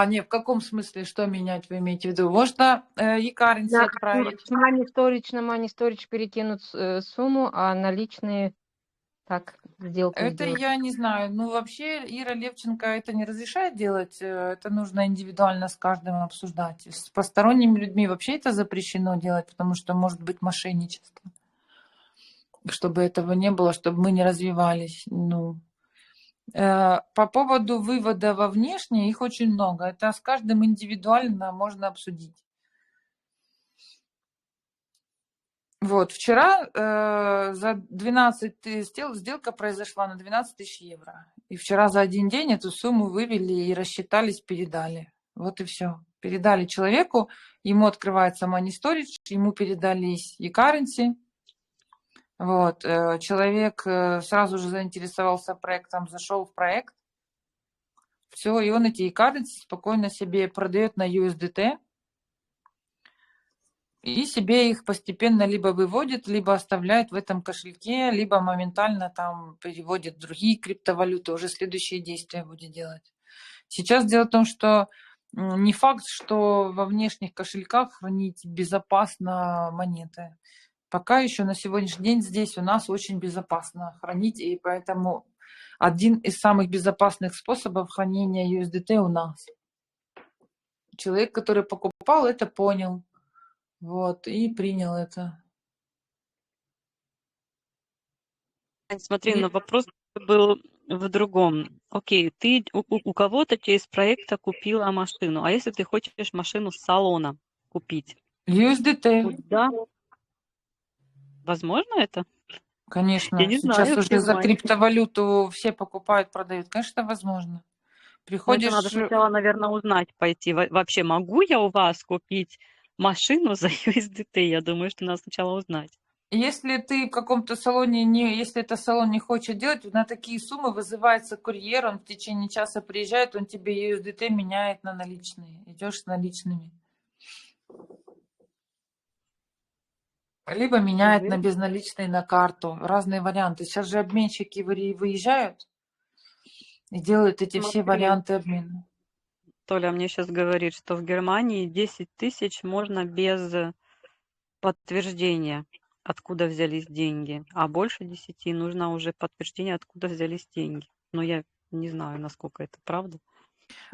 Не, в каком смысле, что менять вы имеете в виду? Можно e-currency На отправить. Money Storage перекинуть сумму, а наличные так сделку Это сделать. я не знаю. Ну, вообще, Ира Левченко это не разрешает делать. Это нужно индивидуально с каждым обсуждать. С посторонними людьми вообще это запрещено делать, потому что может быть мошенничество. Чтобы этого не было, чтобы мы не развивались. Ну, по поводу вывода во внешнее, их очень много. Это с каждым индивидуально можно обсудить. Вот, вчера за 12 сделка произошла на 12 тысяч евро. И вчера за один день эту сумму вывели и рассчитались, передали. Вот и все. Передали человеку, ему открывается Money Storage, ему передались e-currency. Вот, человек сразу же заинтересовался проектом, зашел в проект. Все, и он эти e-currency спокойно себе продает на USDT. И себе их постепенно либо выводит, либо оставляет в этом кошельке, либо моментально там переводит в другие криптовалюты, уже следующие действия будет делать. Сейчас дело в том, что не факт, что во внешних кошельках хранить безопасно монеты. Пока еще на сегодняшний день здесь у нас очень безопасно хранить, и поэтому один из самых безопасных способов хранения USDT у нас. Человек, который покупал, это понял. Вот, и принял это. Смотри, но вопрос был в другом. Окей, ты у кого-то через проекта купила машину, а если ты хочешь машину с салона купить? USDT, Куда? Возможно это? Я конечно. не Сейчас знаю, в уже за Германии. криптовалюту все покупают, продают. Конечно, возможно. Но это Приходишь, надо сначала, наверное, узнать, пойти. Вообще, могу я у вас купить машину за USDT? Я думаю, что надо сначала узнать. если ты в каком-то салоне, не, если это салон не хочет делать, на такие суммы вызывается курьер, он в течение часа приезжает, он тебе USDT меняет на наличные. Идешь с наличными. Либо меняет на безналичные на карту. Разные варианты. Сейчас же обменщики выезжают и делают эти все Смотри, варианты обмена. Толя мне сейчас говорит, что в Германии 10 тысяч можно без подтверждения, откуда взялись деньги, а больше 10 нужно уже подтверждение, откуда взялись деньги. Но я не знаю, насколько это правда.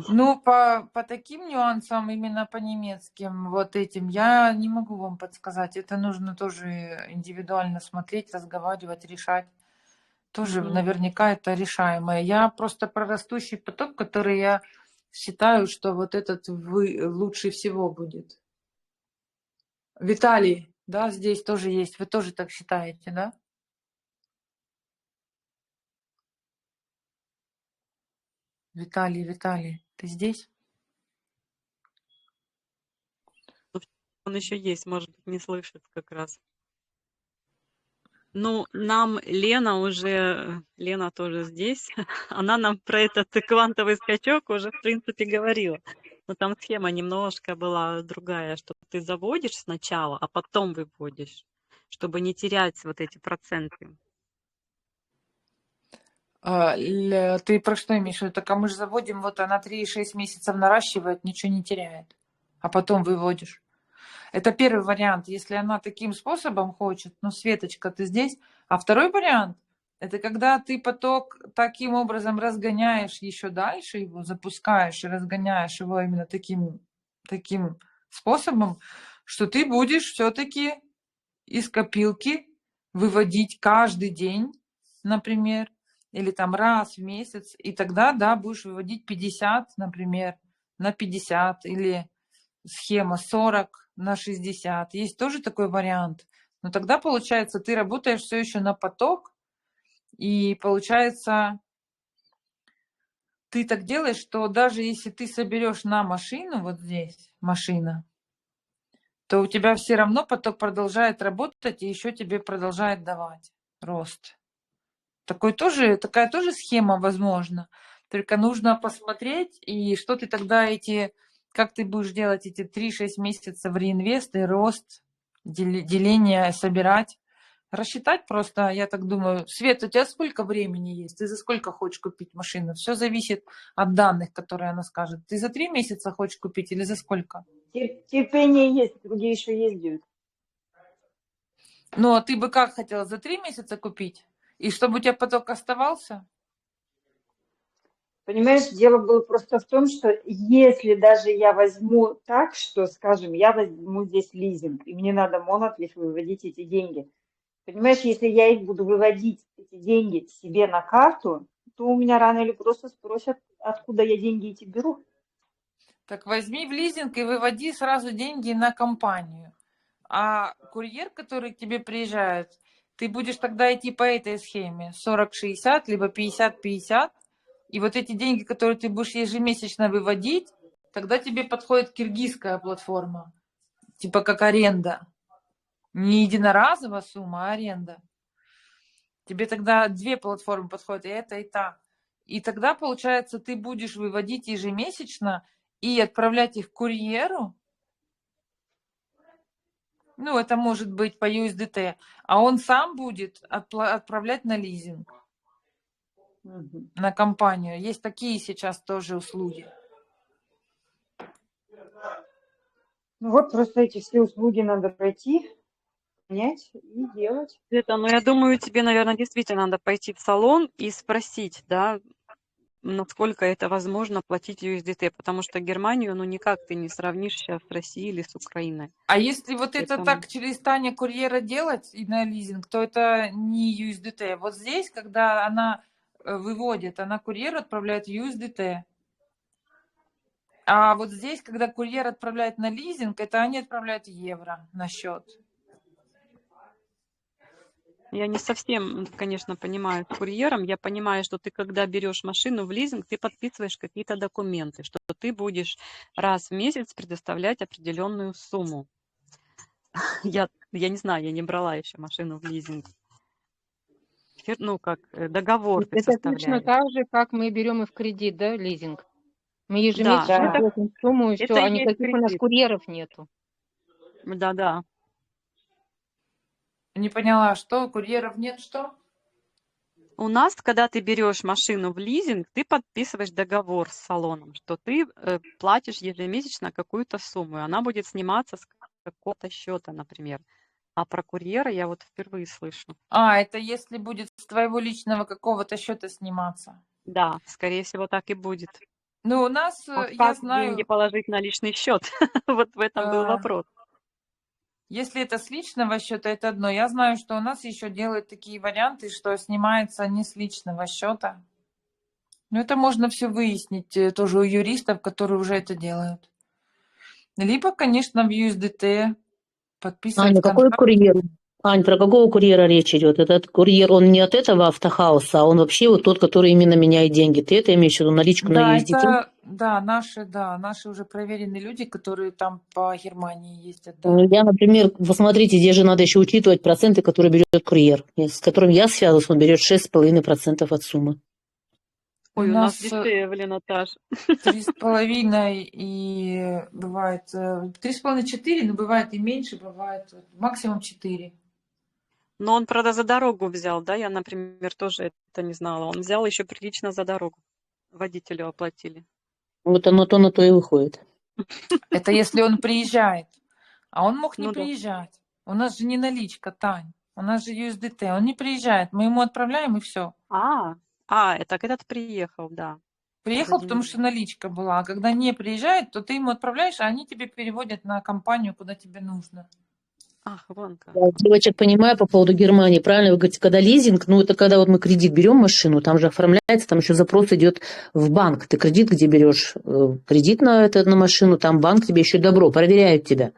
Ну, по таким нюансам, именно по немецким, вот этим, я не могу вам подсказать. Это нужно тоже индивидуально смотреть, разговаривать, решать. Тоже Мгм. наверняка это решаемое. Я просто про растущий поток, который я считаю, что вот этот лучше всего будет. Виталий, да, здесь тоже есть. Вы тоже так считаете, да? Виталий, ты здесь? Он еще есть, может быть, не слышит как раз. Ну, нам Лена тоже здесь, она нам про этот квантовый скачок уже, в принципе, говорила. Но там схема немножко была другая, что ты заводишь сначала, а потом выводишь, чтобы не терять вот эти проценты. Ты про что имеешь в виду? Так, а мы же заводим, вот она 3,6 месяцев наращивает, ничего не теряет, а потом выводишь. Это первый вариант, если она таким способом хочет, ну, Светочка, ты здесь. А второй вариант, это когда ты поток таким образом разгоняешь еще дальше его, запускаешь и разгоняешь его именно таким способом, что ты будешь все-таки из копилки выводить каждый день, например, или там раз в месяц, и тогда, да, будешь выводить 50, например, на 50, или схема 40 на 60. Есть тоже такой вариант. Но тогда, получается, ты работаешь все еще на поток, и получается, ты так делаешь, что даже если ты соберешь на машину, вот здесь машина, то у тебя все равно поток продолжает работать и еще тебе продолжает давать рост. Такая тоже схема возможна. Только нужно посмотреть, и что ты тогда как ты будешь делать эти 3-6 месяцев реинвест и рост, деление, собирать. Рассчитать просто, я так думаю. Свет, у тебя сколько времени есть? Ты за сколько хочешь купить машину? Все зависит от данных, которые она скажет. Ты за 3 месяца хочешь купить или за сколько? Терпение есть, другие еще ездят. Ну, а ты бы как хотела, за 3 месяца купить? И чтобы у тебя поток оставался? Понимаешь, дело было просто в том, что если даже я возьму так, что, скажем, я возьму здесь лизинг, и мне надо монатли выводить эти деньги. Понимаешь, если я их буду выводить, эти деньги себе на карту, то у меня рано или поздно спросят, откуда я деньги эти беру. Так возьми в лизинг и выводи сразу деньги на компанию. А курьер, который к тебе приезжает, ты будешь тогда идти по этой схеме 40-60, либо 50-50. И вот эти деньги, которые ты будешь ежемесячно выводить, тогда тебе подходит киргизская платформа. Типа как аренда. Не единоразовая сумма, а аренда. Тебе тогда 2 платформы подходят, и это, и та. И тогда, получается, ты будешь выводить ежемесячно и отправлять их курьеру. Ну, это может быть по USDT. А он сам будет отправлять на лизинг, на компанию. Есть такие сейчас тоже услуги. Ну вот просто эти все услуги надо пройти, понять и делать. Ну, я думаю, тебе, наверное, действительно надо пойти в салон и спросить, да, насколько это возможно платить USDT, потому что Германию, ну, никак ты не сравнишь сейчас с Россией или с Украиной. А если вот это Поэтому- так через Таня курьера делать и на лизинг, то это не USDT. Вот здесь, когда она выводит, она курьеру отправляет USDT. А вот здесь, когда курьер отправляет на лизинг, это они отправляют евро на счет. Я не совсем, конечно, понимаю с курьером. Я понимаю, что ты, когда берешь машину в лизинг, ты подписываешь какие-то документы, что ты будешь раз в месяц предоставлять определенную сумму. Я не знаю, я не брала еще машину в лизинг. Ну, как договор ты Это точно составляешь. так же, как мы берем и в кредит, да, лизинг. Мы Да, ежемесячно Да. платим сумму, и это все, а и есть никаких у нас кредит. курьеров нету. Да. Не поняла, что? Курьеров нет, что? У нас, когда ты берешь машину в лизинг, ты подписываешь договор с салоном, что ты платишь ежемесячно какую-то сумму, и она будет сниматься с какого-то счета, например. А про курьера я вот впервые слышу. А, это если будет с твоего личного какого-то счета сниматься. Да, скорее всего, так и будет. Ну, у нас, А я как знаю, деньги положить на личный счет? Вот в этом был вопрос. если это с личного счета, это одно. Я знаю, что у нас еще делают такие варианты, что снимается не с личного счета. Но это можно все выяснить тоже у юристов, которые уже это делают. Либо, конечно, в USDT подписывать Аня, какой контракт. курьер? Ань, про какого курьера речь идет? Этот курьер, он не от этого автохауса, а он вообще вот тот, который именно меняет деньги. Ты это имеешь в виду, наличку на Да, USDT? это, наши уже проверенные люди, которые там по Германии ездят. Да. Ну, я, например, посмотрите, здесь же надо еще учитывать проценты, которые берет курьер. С которым я связываюсь, он берет 6,5% от суммы. Ой, У у нас нас дешевле, Наташ. 3,5 и бывает 3,5-4, но бывает и меньше, бывает максимум 4. Но он, правда, за дорогу взял, да? Я, например, тоже это не знала. Он взял еще прилично за дорогу. Водителю оплатили. Вот оно то на то и выходит. Это если он приезжает. А он мог не Ну да. приезжать. У нас же не наличка, Тань. У нас же USDT. Он не приезжает. Мы ему отправляем и все. Так этот приехал, да. Приехал, Вроде потому что наличка была. А когда не приезжает, то ты ему отправляешь, а они тебе переводят на компанию, куда тебе нужно. Ах, вон как. Я девочек понимаю по поводу Германии. Правильно вы говорите, когда лизинг, ну это когда вот мы кредит берем машину, там же оформляется, там еще запрос идет в банк. Ты кредит где берешь? Кредит на машину, там банк тебе еще добро, проверяют тебя.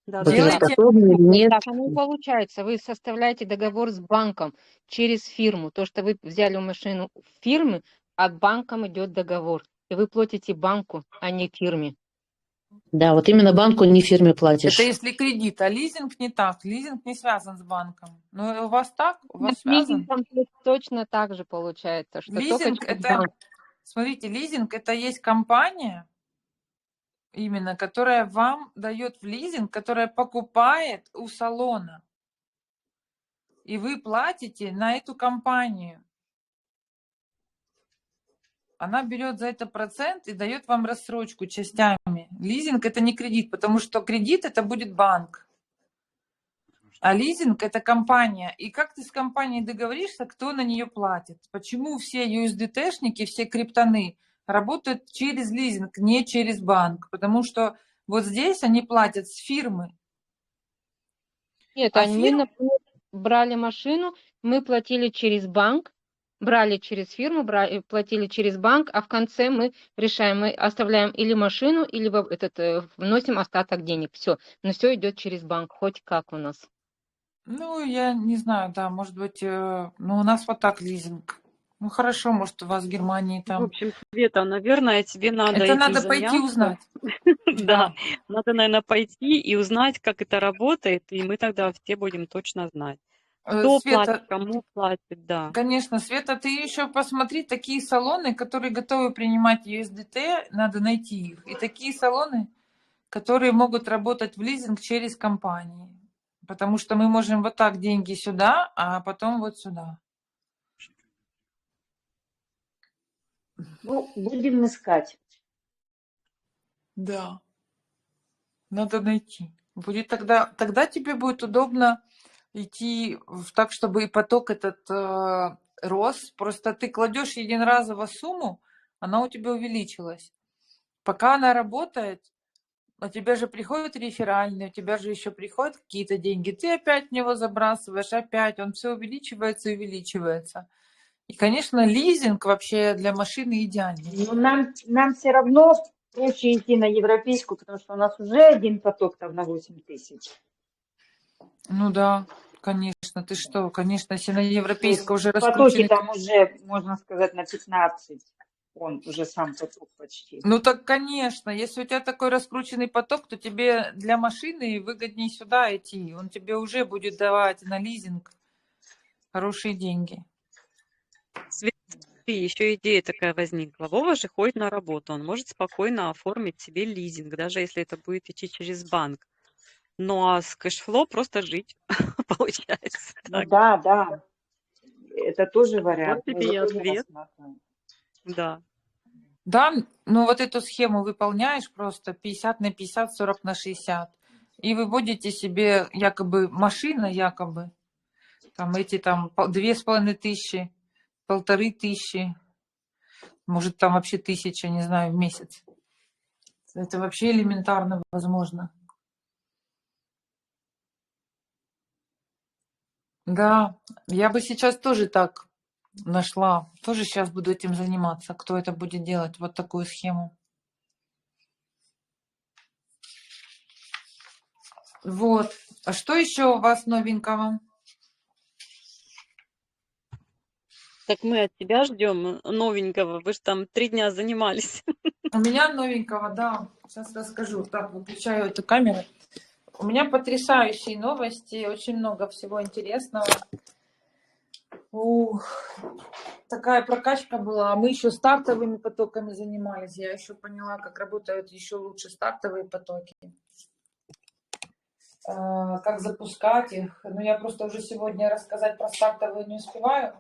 Да, Делайте- Платежеспособный или нет. Так оно и получается. Вы составляете договор с банком через фирму. То, что вы взяли машину фирмы, а банком идет договор. И вы платите банку, а не фирме. Да, вот именно банку, не фирме платишь. Это если кредит, а лизинг не так. Лизинг не связан с банком. Но у вас так? У вас С связан? лизингом точно так же получается, что только Лизинг через это, банк. смотрите, лизинг это есть компания, именно, которая вам дает в лизинг, которая покупает у салона. И вы платите на эту компанию. Она берет за это процент и дает вам рассрочку частями. Лизинг это не кредит, потому что кредит это будет банк. А лизинг это компания. И как ты с компанией договоришься, кто на нее платит? Почему все USDT-шники, все криптоны работают через лизинг, не через банк? Потому что вот здесь они платят с фирмы. Нет, А Ань, мы, фирма- например, брали машину, мы платили через банк, брали через фирму, платили через банк, а в конце мы решаем, мы оставляем или машину, или вносим остаток денег. Все, но все идет через банк, хоть как у нас. Ну, я не знаю, да, может быть, ну, у нас вот так лизинг. Ну, хорошо, может, у вас в Германии В там. общем, Света, наверное, тебе надо Это этим надо пойти заняться. узнать. Да, надо, наверное, пойти и узнать, как это работает, и мы тогда все будем точно знать. Кто Света, платит, кому платит, да. конечно, Света, ты еще посмотри такие салоны, которые готовы принимать USDT, надо найти их. И такие салоны, которые могут работать в лизинг через компании. Потому что мы можем вот так деньги сюда, а потом вот сюда. Ну, будем искать. Да. Надо найти. Будет тогда тебе будет удобно идти так, чтобы и поток этот рос. Просто ты кладешь единоразово сумму, она у тебя увеличилась. Пока она работает, у тебя же приходят реферальные, у тебя же еще приходят какие-то деньги. Ты опять в него забрасываешь, опять. Он все увеличивается и увеличивается. И, конечно, лизинг вообще для машины идеальный. Но нам все равно проще идти на европейскую, потому что у нас уже один поток там на 8 тысяч. Ну да, конечно. Ты что? Конечно, если на европейском уже Потоки раскручены. там уже, можно сказать, на 15. Он уже сам поток почти. Ну так, конечно, если у тебя такой раскрученный поток, то тебе для машины выгоднее сюда идти. Он тебе уже будет давать на лизинг хорошие деньги. Смотри, еще идея такая возникла. Вова же ходит на работу, он может спокойно оформить себе лизинг, даже если это будет идти через банк. Ну а с кэшфлоу просто жить, получается. Ну Так. да. Это тоже вариант. Вот Мы тебе и его тоже ответ. рассматриваем. Да. Да, ну вот эту схему выполняешь просто 50 на 50, 40 на 60. И выводите себе якобы машина, якобы, там эти там 2500, 1500, может там вообще 1000, не знаю, в месяц. Это вообще элементарно возможно. Да, я бы сейчас тоже так нашла. Тоже сейчас буду этим заниматься. Кто это будет делать? Вот такую схему. Вот. А что еще у вас новенького? Так мы от тебя ждем новенького. Вы же там 3 дня занимались. У меня новенького, да. Сейчас расскажу. Так, выключаю эту камеру. У меня потрясающие новости. Очень много всего интересного. Ух, такая прокачка была. Мы еще стартовыми потоками занимались. Я еще поняла, как работают еще лучше стартовые потоки. как запускать их. Но я просто уже сегодня рассказать про стартовые не успеваю.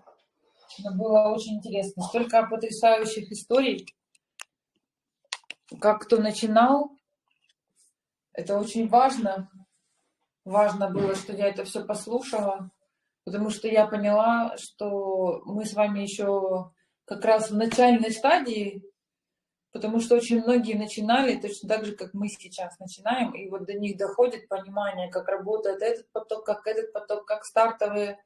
Но было очень интересно. Столько потрясающих историй, как кто начинал. Это очень важно. Важно было, что я это все послушала, потому что я поняла, что мы с вами еще как раз в начальной стадии, потому что очень многие начинали точно так же, как мы сейчас начинаем, и вот до них доходит понимание, как работает этот поток, как стартовые.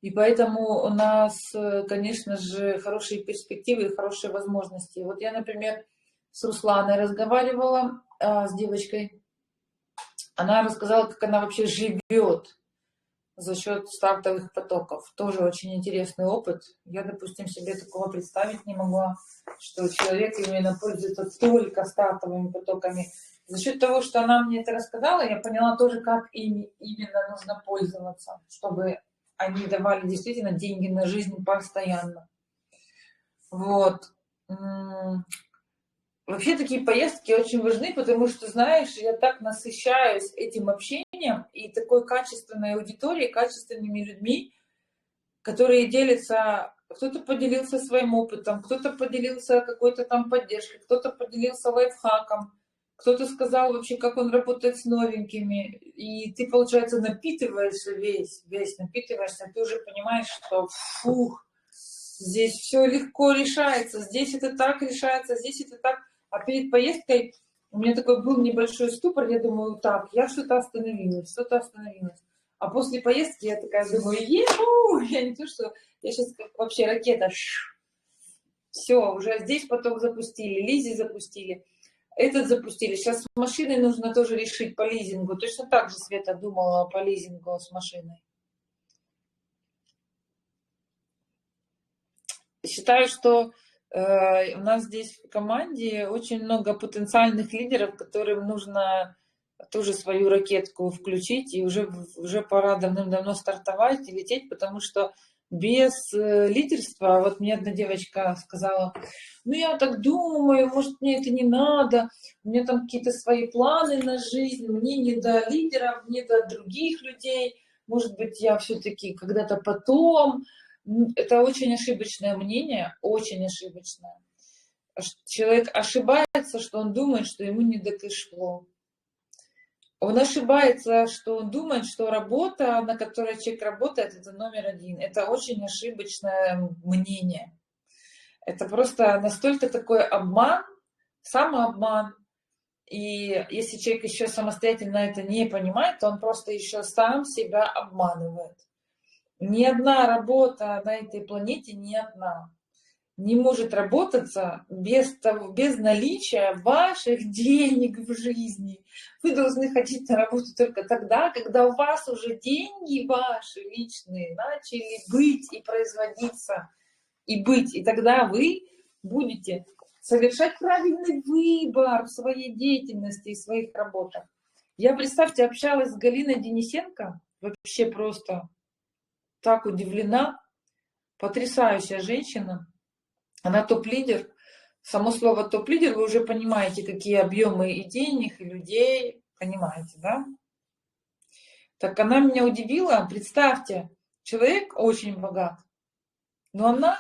И поэтому у нас, конечно же, хорошие перспективы и хорошие возможности. Вот я, например, с Русланой разговаривала, с девочкой. Она рассказала, как она вообще живет за счет стартовых потоков. Тоже очень интересный опыт. Я, допустим, себе такого представить не могла, что человек именно пользуется только стартовыми потоками. За счет того, что она мне это рассказала, я поняла тоже, как ими именно нужно пользоваться, чтобы они давали действительно деньги на жизнь постоянно. Вот. Вообще такие поездки очень важны, потому что, знаешь, я так насыщаюсь этим общением и такой качественной аудиторией, качественными людьми, которые делятся, кто-то поделился своим опытом, кто-то поделился какой-то там поддержкой, кто-то поделился лайфхаком, кто-то сказал вообще, как он работает с новенькими. И ты, получается, напитываешься весь напитываешься, ты уже понимаешь, что фух, здесь все легко решается, здесь это так решается, здесь это так. А перед поездкой у меня такой был небольшой ступор, я думаю, так, я что-то остановилась. А после поездки я такая думаю, я не то, что я сейчас как вообще ракета. Все, уже здесь поток запустили, Лизи запустили, этот запустили. Сейчас с машиной нужно тоже решить по лизингу. Точно так же Света думала по лизингу с машиной. Считаю, что у нас здесь в команде очень много потенциальных лидеров, которым нужно тоже свою ракетку включить, и уже пора давным-давно стартовать и лететь, потому что без лидерства, вот мне одна девочка сказала, ну я так думаю, может мне это не надо, у меня там какие-то свои планы на жизнь, мне не до лидеров, не до других людей, может быть я все-таки когда-то потом. Это очень ошибочное мнение, очень ошибочное. Человек ошибается, что он думает, что ему не до кэшфлоу. Он ошибается, что он думает, что работа, на которой человек работает, это номер один. Это очень ошибочное мнение. Это просто настолько такой обман, самообман. И если человек еще самостоятельно это не понимает, то он просто еще сам себя обманывает. Ни одна работа на этой планете, ни одна, не может работаться без наличия ваших денег в жизни. Вы должны ходить на работу только тогда, когда у вас уже деньги ваши личные начали быть и производиться, и быть. И тогда вы будете совершать правильный выбор в своей деятельности и в своих работах. Я, представьте, общалась с Галиной Денисенко, вообще просто так удивлена, потрясающая женщина. Она топ-лидер. Само слово топ-лидер, вы уже понимаете, какие объемы и денег, и людей. Понимаете, да? Так она меня удивила. Представьте, человек очень богат, но она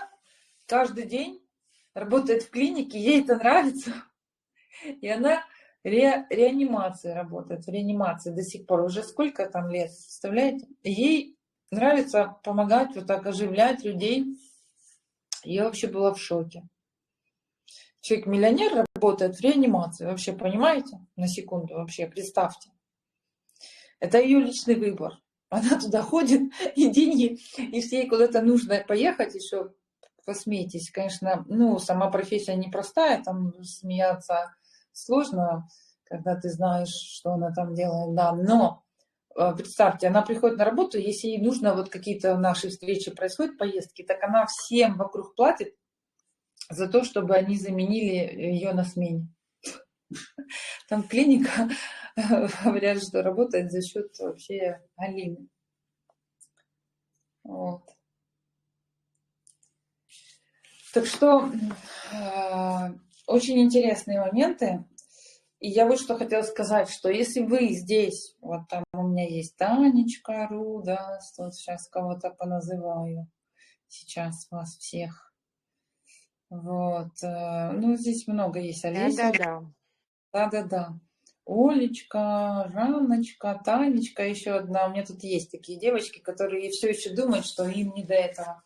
каждый день работает в клинике, ей это нравится. И она реанимации работает, в реанимации до сих пор. Уже сколько там лет, представляете? Ей нравится помогать, вот так оживлять людей. Я вообще была в шоке. Человек-миллионер работает в реанимации. Вообще, понимаете? На секунду вообще, представьте. Это ее личный выбор. Она туда ходит, и деньги, если ей куда-то нужно поехать, еще посмейтесь. Конечно, сама профессия непростая, там смеяться сложно, когда ты знаешь, что она там делает, да. Но представьте, она приходит на работу, если ей нужно, вот какие-то наши встречи происходят, поездки, так она всем вокруг платит за то, чтобы они заменили ее на смене. Там клиника, говорят, что работает за счет вообще Алины. Вот. Так что очень интересные моменты. И я вот что хотела сказать, что если вы здесь, вот там у меня есть Танечка, Руда, вот сейчас кого-то поназываю, сейчас вас всех. Вот, ну здесь много есть, Олеся. Да-да-да. Да-да-да. Олечка, Жанночка, Танечка, еще одна. У меня тут есть такие девочки, которые все еще думают, что им не до этого.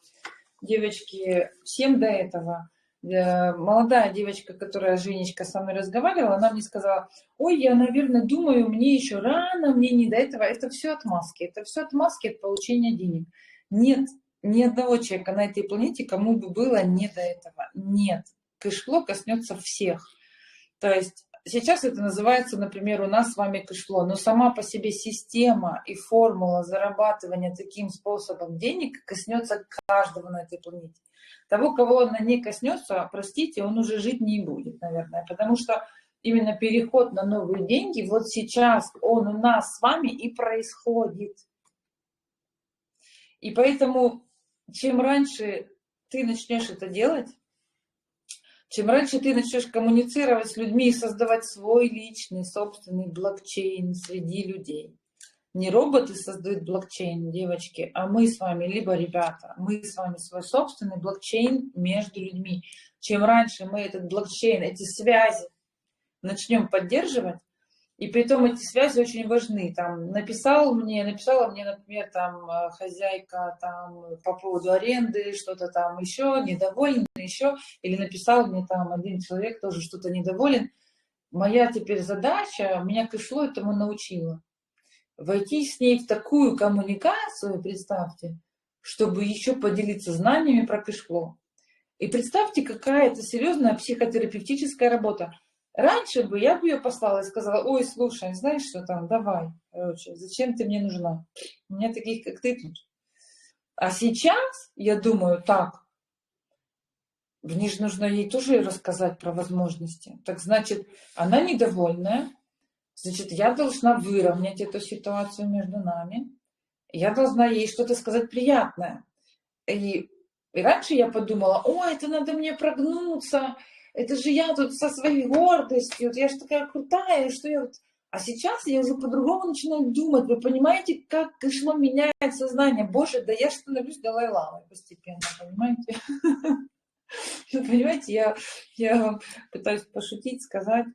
Девочки, всем до этого. Молодая девочка, которая, Женечка, со мной разговаривала, она мне сказала: ой, я, наверное, думаю, мне еще рано, мне не до этого. Это все отмазки. Это все отмазки от получения денег. Нет ни одного человека на этой планете, кому бы было не до этого. Нет. Кэшфлоу коснется всех. То есть сейчас это называется, например, у нас с вами кэшфлоу, но сама по себе система и формула зарабатывания таким способом денег коснется каждого на этой планете. Того, кого она не коснется, простите, он уже жить не будет, наверное, потому что именно переход на новые деньги вот сейчас он у нас с вами и происходит. И поэтому чем раньше ты начнешь это делать, чем раньше ты начнешь коммуницировать с людьми и создавать свой личный, собственный блокчейн среди людей. Не роботы создают блокчейн, девочки, а мы с вами, либо ребята, мы с вами свой собственный блокчейн между людьми. Чем раньше мы этот блокчейн, эти связи начнем поддерживать, и при этом эти связи очень важны. Там написала мне, например, там хозяйка там по поводу аренды, что-то там еще, недовольна еще, или написал мне там один человек, тоже что-то недоволен. Моя теперь задача, меня кэшфлоу этому научила. Войти с ней в такую коммуникацию, представьте, чтобы еще поделиться знаниями про кэшфлоу. И представьте, какая это серьезная психотерапевтическая работа. Раньше бы я бы ее послала и сказала: ой, слушай, знаешь что там, давай, короче, зачем ты мне нужна? У меня таких, как ты, тут. А сейчас я думаю, так, мне же нужно ей тоже рассказать про возможности. Так значит, она недовольная, значит, я должна выровнять эту ситуацию между нами. Я должна ей что-то сказать приятное. И раньше я подумала: ой, это надо мне прогнуться, это же я тут со своей гордостью, я же такая крутая, что я вот... А сейчас я уже по-другому начинаю думать. Вы понимаете, как кэшфлоу меняет сознание? Боже, да я становлюсь Далай-ламой постепенно, понимаете? Понимаете, я пытаюсь пошутить, сказать,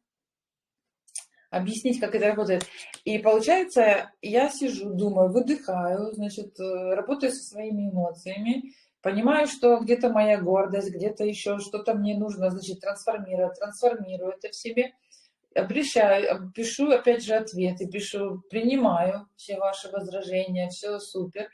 объяснить, как это работает. И получается, я сижу, думаю, выдыхаю, значит, работаю со своими эмоциями, понимаю, что где-то моя гордость, где-то еще что-то мне нужно, значит, трансформирую это в себе, обращаю, пишу, опять же, ответы, пишу, принимаю все ваши возражения, все супер,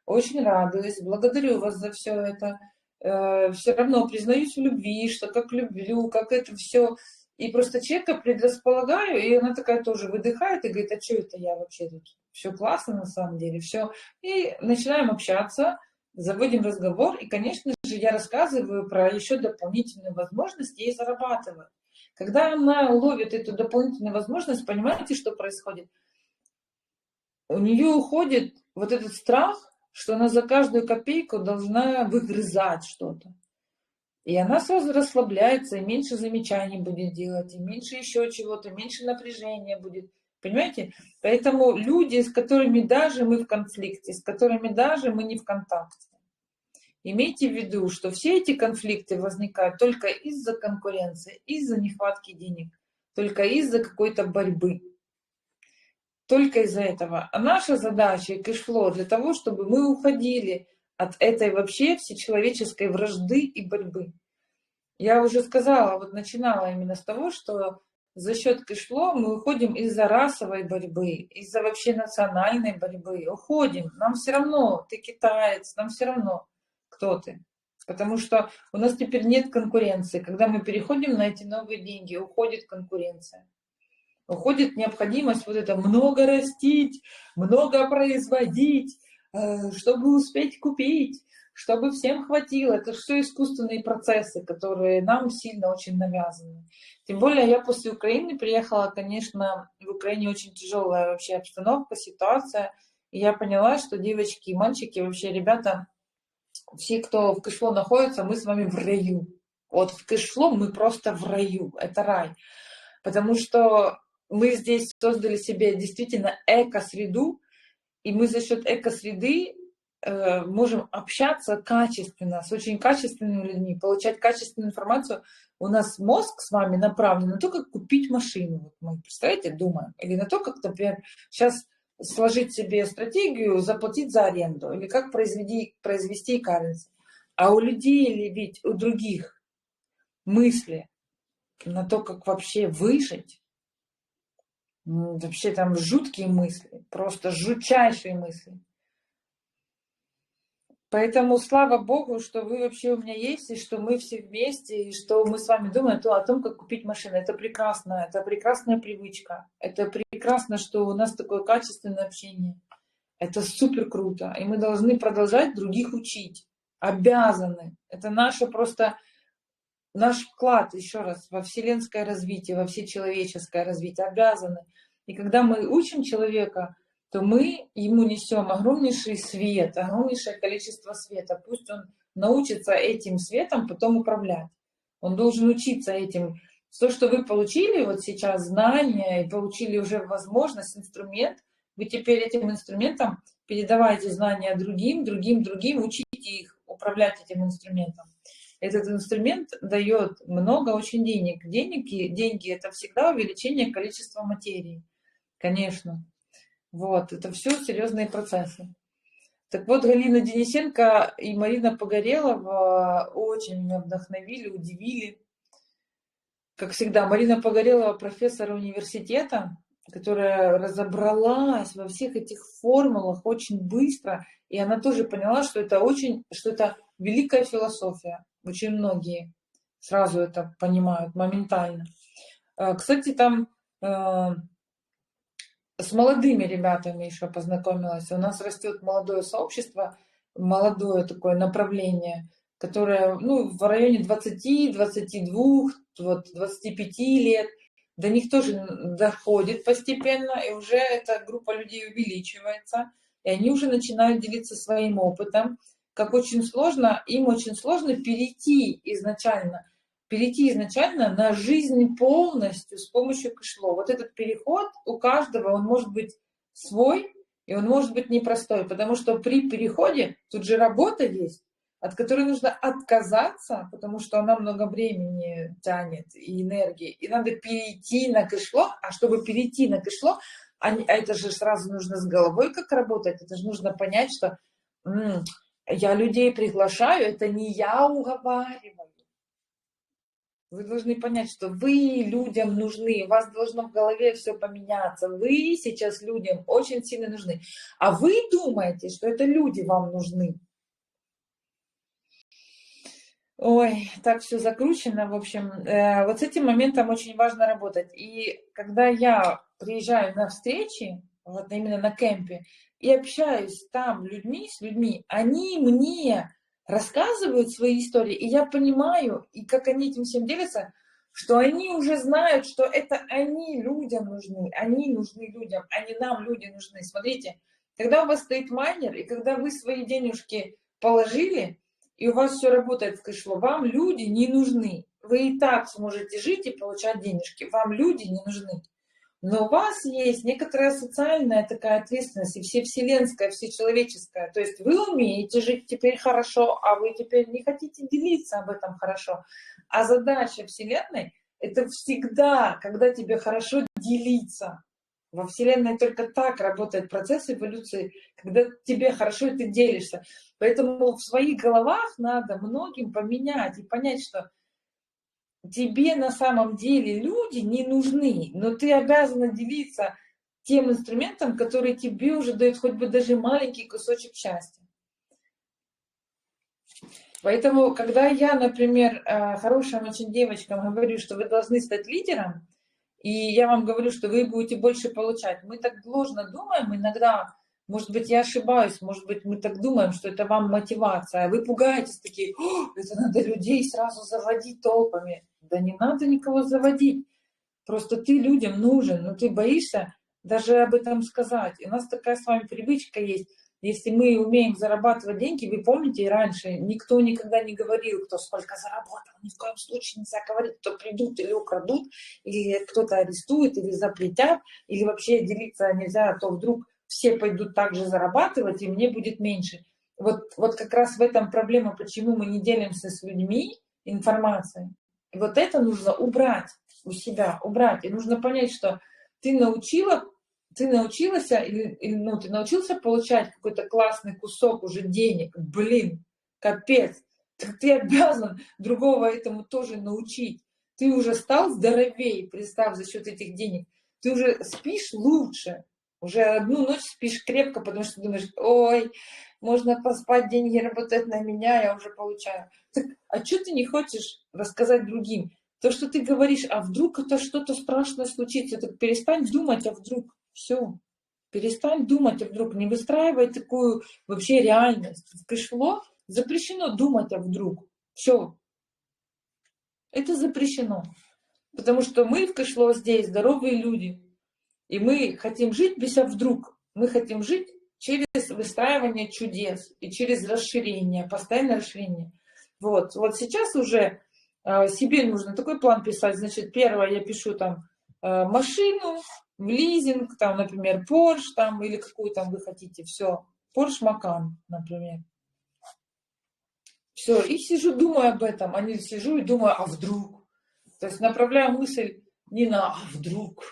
очень радуюсь, благодарю вас за все это, все равно признаюсь в любви, что как люблю, как это все. И просто человека предрасполагаю, и она такая тоже выдыхает и говорит: а что это я вообще тут? Все классно на самом деле, все. И начинаем общаться, заводим разговор, и, конечно же, я рассказываю про еще дополнительную возможность ей зарабатывать. Когда она ловит эту дополнительную возможность, понимаете, что происходит? У нее уходит вот этот страх, что она за каждую копейку должна выгрызать что-то. И она сразу расслабляется, и меньше замечаний будет делать, и меньше еще чего-то, меньше напряжения будет. Понимаете? Поэтому люди, с которыми даже мы в конфликте, с которыми даже мы не в контакте, имейте в виду, что все эти конфликты возникают только из-за конкуренции, из-за нехватки денег, только из-за какой-то борьбы. Только из-за этого. А наша задача, кэшфлоу, для того, чтобы мы уходили от этой вообще всечеловеческой вражды и борьбы. Я уже сказала, вот начинала именно с того, что за счет кэшфлоу мы уходим из-за расовой борьбы, из-за вообще национальной борьбы. Уходим. Нам все равно, ты китаец, нам все равно, кто ты. Потому что у нас теперь нет конкуренции. Когда мы переходим на эти новые деньги, уходит конкуренция. Уходит необходимость вот это много растить, много производить, чтобы успеть купить, чтобы всем хватило. Это все искусственные процессы, которые нам сильно очень навязаны. Тем более я после Украины приехала, конечно, в Украине очень тяжелая вообще обстановка, ситуация. И я поняла, что девочки и мальчики, вообще ребята, все, кто в кэшфлоу находится, мы с вами в раю. Вот в кэшфлоу мы просто в раю. Это рай. потому что мы здесь создали себе действительно эко-среду, и мы за счет эко-среды можем общаться качественно, с очень качественными людьми, получать качественную информацию. У нас мозг с вами направлен на то, как купить машину. Вот мы, представляете, думаем. Или на то, как, например, сейчас сложить себе стратегию, заплатить за аренду. Или как произвести currency. А у людей или ведь у других мысли на то, как вообще выжить, вообще там жуткие мысли, просто жутчайшие мысли. Поэтому слава Богу, что вы вообще у меня есть, и что мы все вместе, и что мы с вами думаем о том, как купить машину. Это прекрасно, это прекрасная привычка. Это прекрасно, что у нас такое качественное общение. Это супер круто. И мы должны продолжать других учить. Обязаны. Это наше просто, наш вклад, еще раз, во вселенское развитие, во всечеловеческое развитие. Обязаны. И когда мы учим человека, то мы ему несем огромнейший свет, огромнейшее количество света. Пусть он научится этим светом потом управлять. Он должен учиться этим. То, что вы получили вот сейчас, знания, и получили уже возможность, инструмент, вы теперь этим инструментом передавайте знания другим, учите их управлять этим инструментом. Этот инструмент дает много очень денег. Деньги это всегда увеличение количества материи. Конечно. Вот, это все серьезные процессы. Так вот, Галина Денисенко и Марина Погорелова очень меня вдохновили, удивили. Как всегда, Марина Погорелова профессор университета, которая разобралась во всех этих формулах очень быстро, и она тоже поняла, что это великая философия. Очень многие сразу это понимают моментально. Кстати, там с молодыми ребятами еще познакомилась. У нас растет молодое сообщество, молодое такое направление, которое в районе 20, 22, 25 лет. До них тоже доходит постепенно, и уже эта группа людей увеличивается, и они уже начинают делиться своим опытом, как им очень сложно перейти изначально на жизнь полностью с помощью кэшфлоу. Вот этот переход у каждого, он может быть свой, и он может быть непростой, потому что при переходе тут же работа есть, от которой нужно отказаться, потому что она много времени тянет и энергии, и надо перейти на кэшфлоу, а чтобы перейти на кэшфлоу, это же сразу нужно с головой как работать, это же нужно понять, что я людей приглашаю, это не я уговариваю. Вы должны понять, что вы людям нужны, у вас должно в голове все поменяться. Вы сейчас людям очень сильно нужны. А вы думаете, что это люди вам нужны. Ой, так все закручено. В общем, вот с этим моментом очень важно работать. И когда я приезжаю на встречи, вот именно на кемпе, и общаюсь там с людьми, они мне рассказывают свои истории, и я понимаю, и как они этим всем делятся, что они уже знают, что это они людям нужны, они нужны людям, а не нам люди нужны. Смотрите, когда у вас стоит майнер, и когда вы свои денежки положили, и у вас все работает в кэшфлоу, вам люди не нужны. Вы и так сможете жить и получать денежки, вам люди не нужны. Но у вас есть некоторая социальная такая ответственность, и всевселенская, всечеловеческая. То есть вы умеете жить теперь хорошо, а вы теперь не хотите делиться об этом хорошо. А задача Вселенной – это всегда, когда тебе хорошо, делиться. Во Вселенной только так работает процесс эволюции, когда тебе хорошо, и ты делишься. Поэтому в своих головах надо многим поменять и понять, что тебе на самом деле люди не нужны, но ты обязана делиться тем инструментом, который тебе уже дает хоть бы даже маленький кусочек счастья. Поэтому, когда я, например, хорошим очень девочкам говорю, что вы должны стать лидером, и я вам говорю, что вы будете больше получать, мы так ложно думаем иногда, может быть, я ошибаюсь, может быть, мы так думаем, что это вам мотивация, а вы пугаетесь такие, это надо людей сразу заводить толпами. Да не надо никого заводить. Просто ты людям нужен, но ты боишься даже об этом сказать. И у нас такая с вами привычка есть. Если мы умеем зарабатывать деньги, вы помните, и раньше никто никогда не говорил, кто сколько заработал. Ни в коем случае нельзя говорить, кто придут или украдут, или кто-то арестует, или запретят, или вообще делиться нельзя, а то вдруг все пойдут так же зарабатывать, и мне будет меньше. Вот как раз в этом проблема, почему мы не делимся с людьми информацией. И вот это нужно убрать у себя, убрать. И нужно понять, что ты научился ты научился получать какой-то классный кусок уже денег. Блин, капец. Так ты обязан другого этому тоже научить. Ты уже стал здоровее, представь, за счет этих денег. Ты уже спишь лучше. Уже одну ночь спишь крепко, потому что думаешь, ой, можно поспать, деньги работают на меня, я уже получаю. Так, а что ты не хочешь рассказать другим? То, что ты говоришь, а вдруг это что-то страшное случится, так перестань думать, а вдруг. Все. Перестань думать, а вдруг. Не выстраивай такую вообще реальность. В кэшфлоу запрещено думать, а вдруг. Все. Это запрещено. Потому что мы в кэшфлоу здесь здоровые люди. И мы хотим жить без «а вдруг». Мы хотим жить через выстраивание чудес и через расширение, постоянное расширение. Вот сейчас уже себе нужно такой план писать. Значит, первое я пишу там машину в лизинг, там, например, Porsche, там, или какую там вы хотите, все. Porsche Macan, например. Все, и сижу, думаю об этом, сижу и думаю, а вдруг? То есть направляю мысль не на «а вдруг»,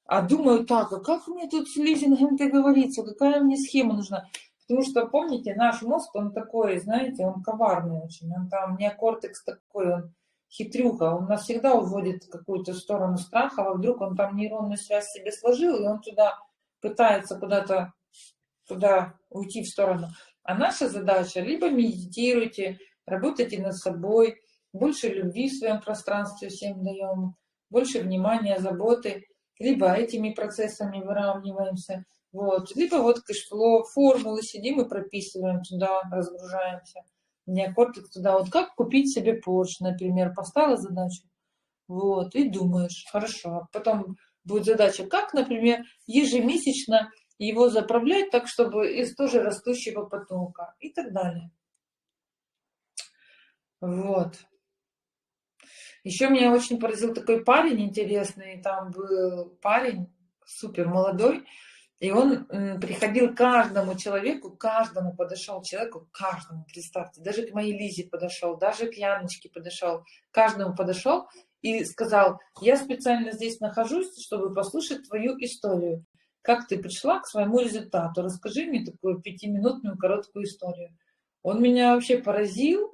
а думаю так, а как мне тут с лизингом договориться, какая мне схема нужна? Потому что, помните, наш мозг, он такой, знаете, он коварный очень, он там неокортекс такой, он хитрюха, он нас всегда уводит в какую-то сторону страха, а вдруг он там нейронную связь себе сложил, и он туда пытается куда-то туда уйти в сторону. А наша задача, либо медитируйте, работайте над собой, больше любви в своем пространстве всем даем, больше внимания, заботы, либо этими процессами выравниваемся, либо кэшфлоу, формулы сидим и прописываем туда, разгружаемся. Неокортекс туда. Как купить себе Porsche, например, поставила задачу, и думаешь, хорошо. Потом будет задача, как, например, ежемесячно его заправлять так, чтобы из тоже растущего потока и так далее. Еще меня очень поразил такой парень интересный. Там был парень супер молодой, и он приходил каждому человеку, каждому подошел человеку, каждому, представьте, даже к моей Лизе подошел, даже к Яночке подошел, каждому подошел и сказал, я специально здесь нахожусь, чтобы послушать твою историю. Как ты пришла к своему результату? Расскажи мне такую 5-минутную короткую историю. Он меня вообще поразил,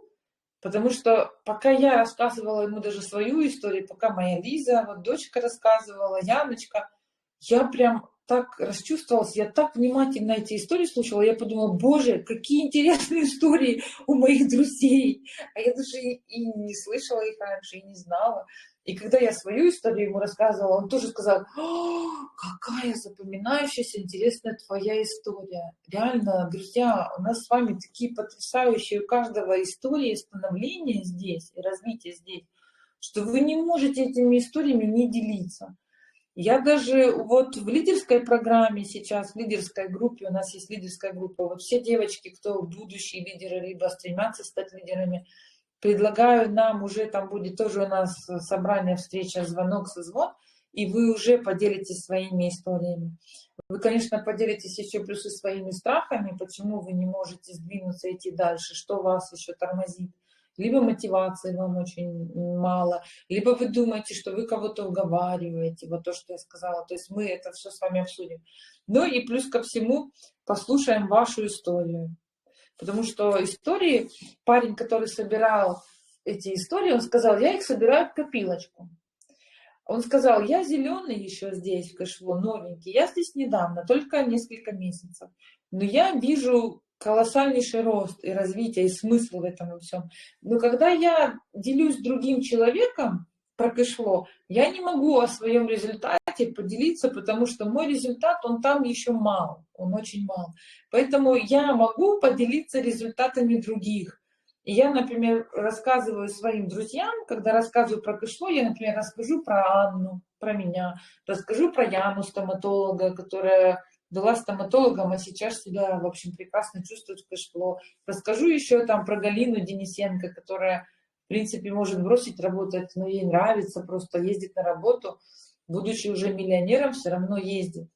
потому что пока я рассказывала ему даже свою историю, пока моя Лиза, дочка рассказывала, Яночка, я прям так расчувствовалась, я так внимательно эти истории слушала, я подумала, боже, какие интересные истории у моих друзей. А я даже и не слышала их раньше, и не знала. И когда я свою историю ему рассказывала, он тоже сказал, какая запоминающаяся, интересная твоя история. Реально, друзья, у нас с вами такие потрясающие у каждого истории становления здесь и развития здесь, что вы не можете этими историями не делиться. Я даже в лидерской программе сейчас, в лидерской группе, у нас есть лидерская группа, все девочки, кто будущие лидеры, либо стремятся стать лидерами, предлагаю нам уже, там будет тоже у нас собрание, встреча, звонок, созвон, и вы уже поделитесь своими историями. Вы, конечно, поделитесь еще плюс и своими страхами, почему вы не можете сдвинуться, идти дальше, что вас еще тормозит. Либо мотивации вам очень мало, либо вы думаете, что вы кого-то уговариваете, то, что я сказала. То есть мы это все с вами обсудим. Ну и плюс ко всему послушаем вашу историю. Потому что истории, парень, который собирал эти истории, он сказал, я их собираю в копилочку. Он сказал, я зеленый еще здесь, в кэшфлоу, новенький, я здесь недавно, только несколько месяцев. Но я вижу колоссальнейший рост и развитие, и смысл в этом во всем. Но когда я делюсь с другим человеком про кэшфлоу, я не могу о своем результате поделиться, потому что мой результат, он там еще мал, он очень мал. Поэтому я могу поделиться результатами других. И я, например, рассказываю своим друзьям, когда рассказываю про кэшфлоу, я, например, расскажу про Анну, про меня, расскажу про Яну, стоматолога, которая была стоматологом, а сейчас себя, в общем, прекрасно чувствует в кэшфлоу. Расскажу еще там про Галину Денисенко, которая, в принципе, может бросить работать, но ей нравится просто ездить на работу, будучи уже миллионером, все равно ездит.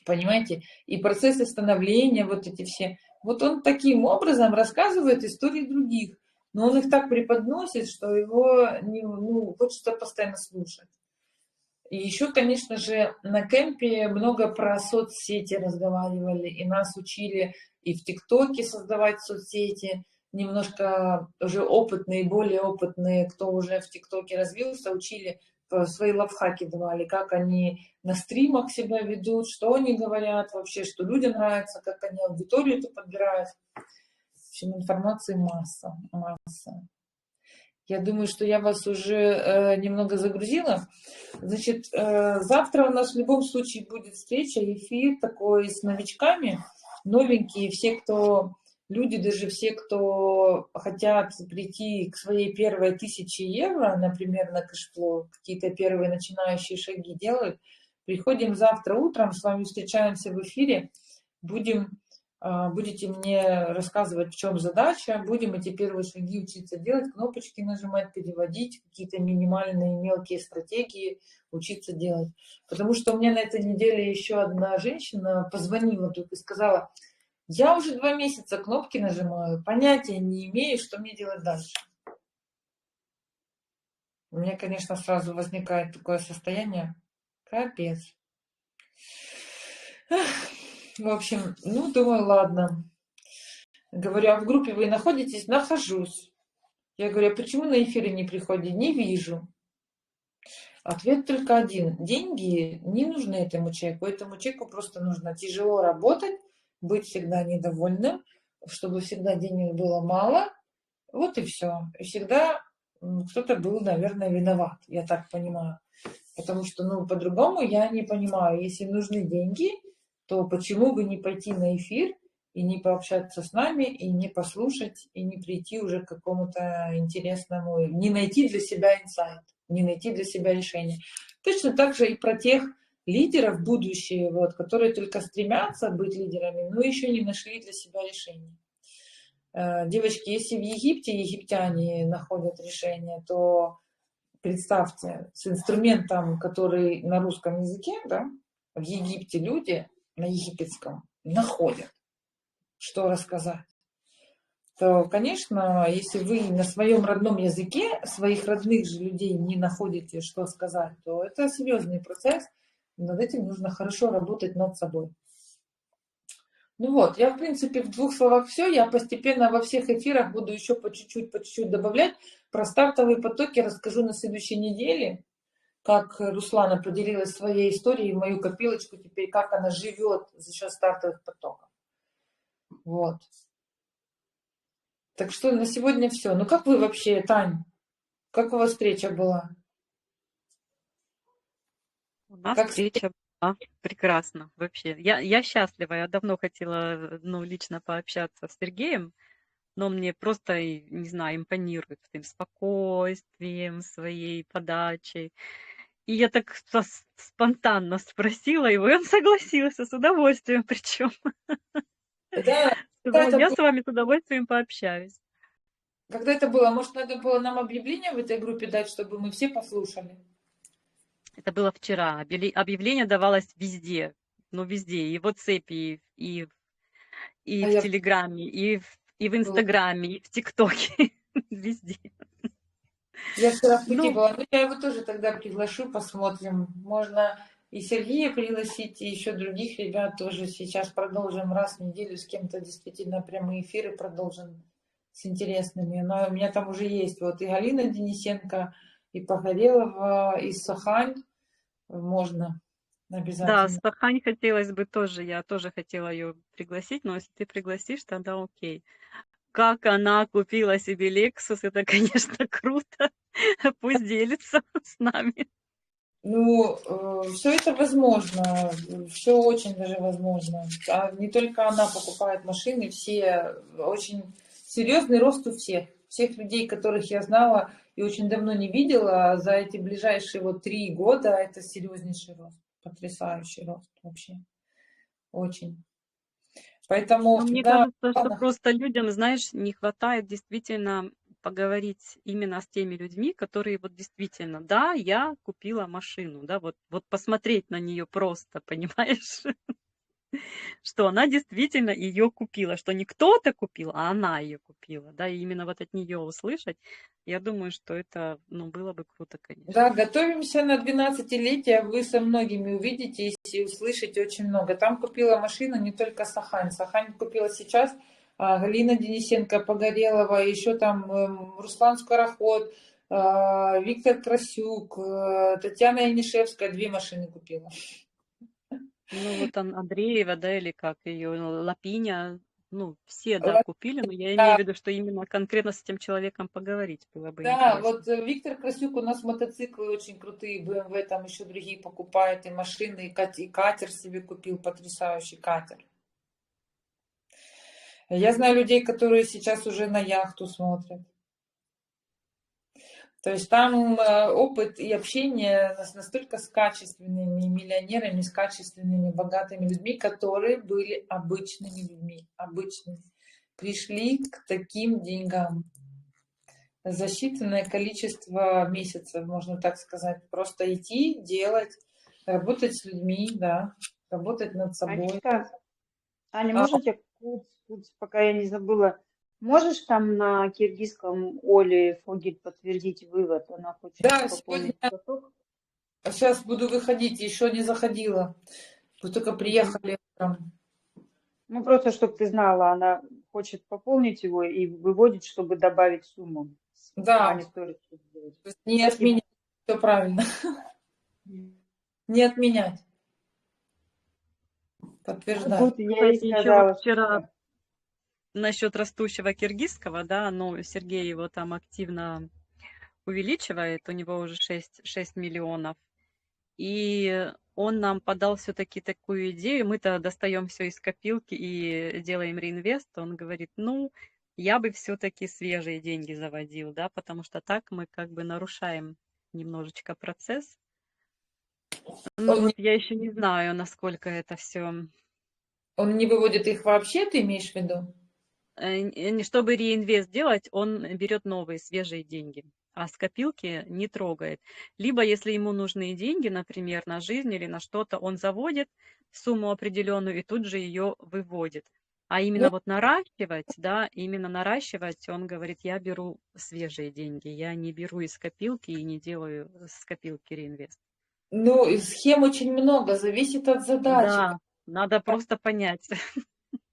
Понимаете? И процессы становления, вот эти все. Вот он таким образом рассказывает истории других, но он их так преподносит, что его хочется постоянно слушать. И еще, конечно же, на кемпе много про соцсети разговаривали, и нас учили и в ТикТоке создавать соцсети. Немножко уже опытные, более опытные, кто уже в ТикТоке развился, учили, свои лайфхаки давали, как они на стримах себя ведут, что они говорят вообще, что людям нравится, как они аудиторию-то подбирают. В общем, информации масса. Я думаю, что я вас уже немного загрузила. Значит, завтра у нас в любом случае будет встреча, эфир такой с новичками, новенькие, люди, даже все, кто хотят прийти к своей первой 1000 евро, например, на кэшфлоу, какие-то первые начинающие шаги делают, приходим завтра утром, с вами встречаемся в эфире, будете мне рассказывать, в чем задача, будем эти первые шаги учиться делать, кнопочки нажимать, переводить, какие-то минимальные мелкие стратегии учиться делать. Потому что у меня на этой неделе еще одна женщина позвонила только и сказала: я уже 2 месяца кнопки нажимаю, понятия не имею, что мне делать дальше. У меня, конечно, сразу возникает такое состояние, капец. В общем, думаю, ладно. Говорю, а в группе вы находитесь? Нахожусь. Я говорю, а почему на эфире не приходите? Не вижу. Ответ только один. Деньги не нужны этому человеку. Этому человеку просто нужно тяжело работать, быть всегда недовольным, чтобы всегда денег было мало. Вот и все. И всегда кто-то был, наверное, виноват, я так понимаю. Потому что, по-другому я не понимаю. Если нужны деньги, то почему бы не пойти на эфир и не пообщаться с нами, и не послушать, и не прийти уже к какому-то интересному, не найти для себя инсайт, не найти для себя решение. Точно так же и про тех лидеров будущее, которые только стремятся быть лидерами, но еще не нашли для себя решение. Девочки, если в Египте египтяне находят решение, то представьте, с инструментом, который на русском языке, да, в Египте люди на египетском находят, что рассказать. То, конечно, если вы на своем родном языке своих родных же людей не находите, что сказать, то это серьезный процесс. Над этим нужно хорошо работать над собой. Я, в принципе, в 2 словах все. Я постепенно во всех эфирах буду еще по чуть-чуть добавлять. Про стартовые потоки расскажу на следующей неделе, как Руслана поделилась своей историей, мою копилочку теперь, как она живет за счет стартовых потоков. Так что на сегодня все. Как вы вообще, Тань? Как у вас встреча была? У нас встреча была прекрасно вообще. Я счастлива. Я давно хотела лично пообщаться с Сергеем, но мне просто, не знаю, импонирует своим спокойствием, своей подачей. И я так спонтанно спросила его, и он согласился с удовольствием причем. Сказал, я с вами с удовольствием пообщаюсь. Когда это было? Может, надо было нам объявление в этой группе дать, чтобы мы все послушали? Это было вчера. Объявление давалось везде. Везде. И в WhatsApp, и в Телеграме, и в Инстаграме, и в ТикТоке. Везде. Я вчера в пути была. Я его тоже тогда приглашу, посмотрим. Можно и Сергея пригласить, и еще других ребят тоже. Сейчас продолжим раз в неделю с кем-то действительно прямые эфиры продолжим с интересными. Но у меня там уже есть и Галина Денисенко, и Погорелова, и Сахань. Можно обязательно. Да, Сахань хотелось бы тоже. Я тоже хотела ее пригласить, но если ты пригласишь, тогда окей. Как она купила себе Lexus, это, конечно, круто. Пусть делится с нами. Все это возможно, все очень даже возможно. А не только она покупает машины, все очень серьезный рост у всех людей, которых я знала и очень давно не видела, за эти ближайшие 3 года это серьезнейший рост, потрясающий рост вообще. очень. Поэтому, Но мне да, кажется, что ладно. просто людям, знаешь, не хватает действительно поговорить именно с теми людьми, которые вот действительно, да, я купила машину, да, вот посмотреть на нее просто, понимаешь, что она действительно ее купила, что не кто-то купил, а она ее купила, да, и именно вот от нее услышать, я думаю, что это, ну, было бы круто, конечно. Да, готовимся на 12-летие, вы со многими увидите и услышите очень много. Там купила машину не только Сахань. Сахань купила сейчас Галина Денисенко Погорелова, еще там Руслан Скороход, Виктор Красюк, Татьяна Янишевская, 2 машины купила. Ну, вот Андреева, да, или как ее, Лапиня, ну, все, да, купили, но я имею в виду, что именно конкретно с этим человеком поговорить было бы Да, интересно. вот Виктор Красюк, у нас мотоциклы очень крутые, BMW, там еще другие покупают, и машины, и катер себе купил, потрясающий катер. Я знаю людей, которые сейчас уже на яхту смотрят. То есть там опыт и общение настолько с качественными миллионерами, с качественными богатыми людьми, которые были обычными людьми, обычными. Пришли к таким деньгам. За считанное количество месяцев, можно так сказать. Просто идти, делать, работать с людьми, да, работать над собой. Анечка, Аня, можно тебя, пока я не забыла, можешь там на киргизском Оле Фогель подтвердить вывод? Она хочет Да, пополнить сегодня поток. сейчас буду выходить, еще не заходила. Вы только приехали. Ну, просто, чтобы ты знала, она хочет пополнить его и выводит, чтобы добавить сумму. Да, Аня тоже хочет сделать. то есть не отменять, все правильно. Не отменять. Подтверждать. Вот я ей Кстати, еще сказала, вот вчера что насчет растущего киргизского, да, ну, Сергей его там активно увеличивает, у него уже 6 миллионов. И он нам подал все-таки такую идею, мы-то достаем все из копилки и делаем реинвест. Он говорит, ну, я бы все-таки свежие деньги заводил, да, потому что так мы как бы нарушаем немножечко процесс. Ну, Он вот я еще не знаю, насколько это все. Он не выводит их вообще, ты имеешь в виду? Чтобы реинвест делать, он берет новые, свежие деньги, а с копилки не трогает. Либо, если ему нужны деньги, например, на жизнь или на что-то, он заводит сумму определенную и тут же ее выводит. А именно Ну, вот наращивать, да, именно наращивать, он говорит, я беру свежие деньги, я не беру из копилки и не делаю с копилки реинвест. ну, и схем очень много, зависит от задачи. Да, надо просто понять.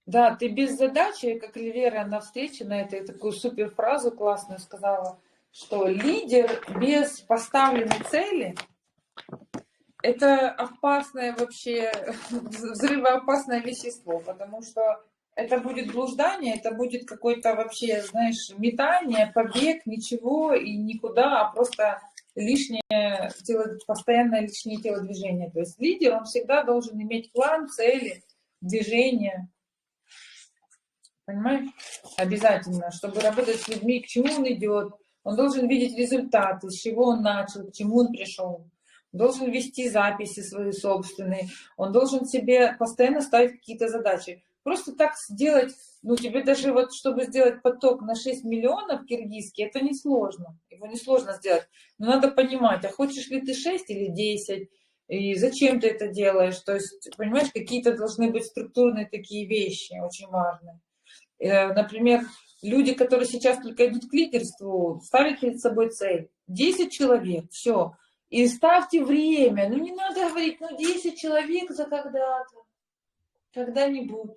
Да, ты без задачи, как Лера на встрече на этой такую супер фразу классную сказала, что лидер без поставленной цели – это опасное вообще, взрывоопасное вещество, потому что это будет блуждание, это будет какой-то вообще, знаешь, метание, побег, ничего и никуда, а просто лишнее постоянное лишнее телодвижение. То есть лидер, он всегда должен иметь план, цели, движение. Понимаешь? Обязательно, чтобы работать с людьми, к чему он идет. Он должен видеть результаты, с чего он начал, к чему он пришел. Он должен вести записи свои собственные. Он должен себе постоянно ставить какие-то задачи. Просто так сделать, ну тебе даже вот, чтобы сделать поток на 6 миллионов киргизский, это несложно. Его несложно сделать. Но надо понимать, а хочешь ли ты 6 или 10? И зачем ты это делаешь? То есть, понимаешь, какие-то должны быть структурные такие вещи, очень важные. Например, люди, которые сейчас только идут к лидерству, ставят перед собой цель. 10 человек, все. И ставьте время. Ну, не надо говорить, ну, 10 человек за когда-то, когда-нибудь.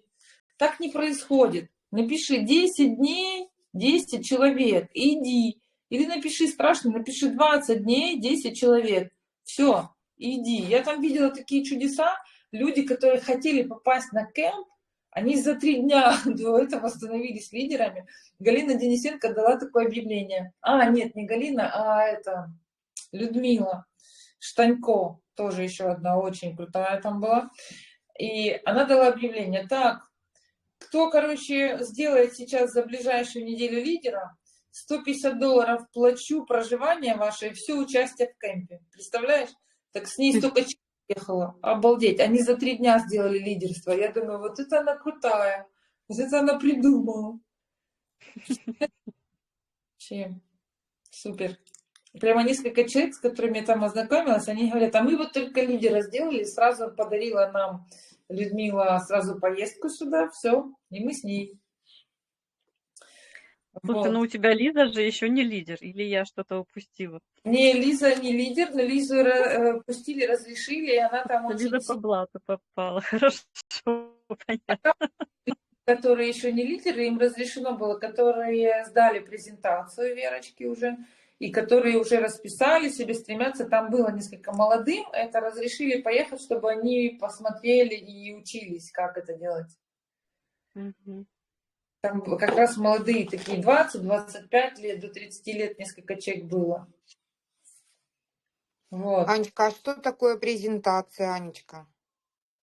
Так не происходит. Напиши 10 дней, 10 человек, иди. Или напиши страшно, напиши 20 дней, 10 человек. Все, иди. Я там видела такие чудеса. Люди, которые хотели попасть на кемп, они за 3 дня до этого становились лидерами. Галина Денисенко дала такое объявление. Нет, не Галина, а это Людмила Штанько, тоже еще одна очень крутая там была. И она дала объявление. Так, кто, короче, сделает сейчас за ближайшую неделю лидера, $150 плачу, проживание ваше и все участие в кемпе. Представляешь? Так с ней столько человек. ехала. Обалдеть. Они за 3 дня сделали лидерство. Я думаю, вот это она крутая. Вот это она придумала. Вообще супер. Прямо несколько человек, с которыми я там ознакомилась, они говорят, а мы вот только лидера сделали, сразу подарила нам Людмила сразу поездку сюда, все, и мы с ней. Слушай, ну Вот. у тебя Лиза же еще не лидер, или я что-то упустила? Не, Лиза не лидер, но Лизу пустили, разрешили, и она там Лиза очень по сильно. блату попала. Хорошо, понятно. Которые еще не лидеры, им разрешено было, которые сдали презентацию Верочки уже, и которые уже расписали себе, стремятся. Там было несколько молодым, это разрешили поехать, чтобы они посмотрели и учились, как это делать. Мгм. Там как раз молодые такие, 20-25 лет, до 30 лет несколько человек было. Вот. Анечка, а что такое презентация, Анечка?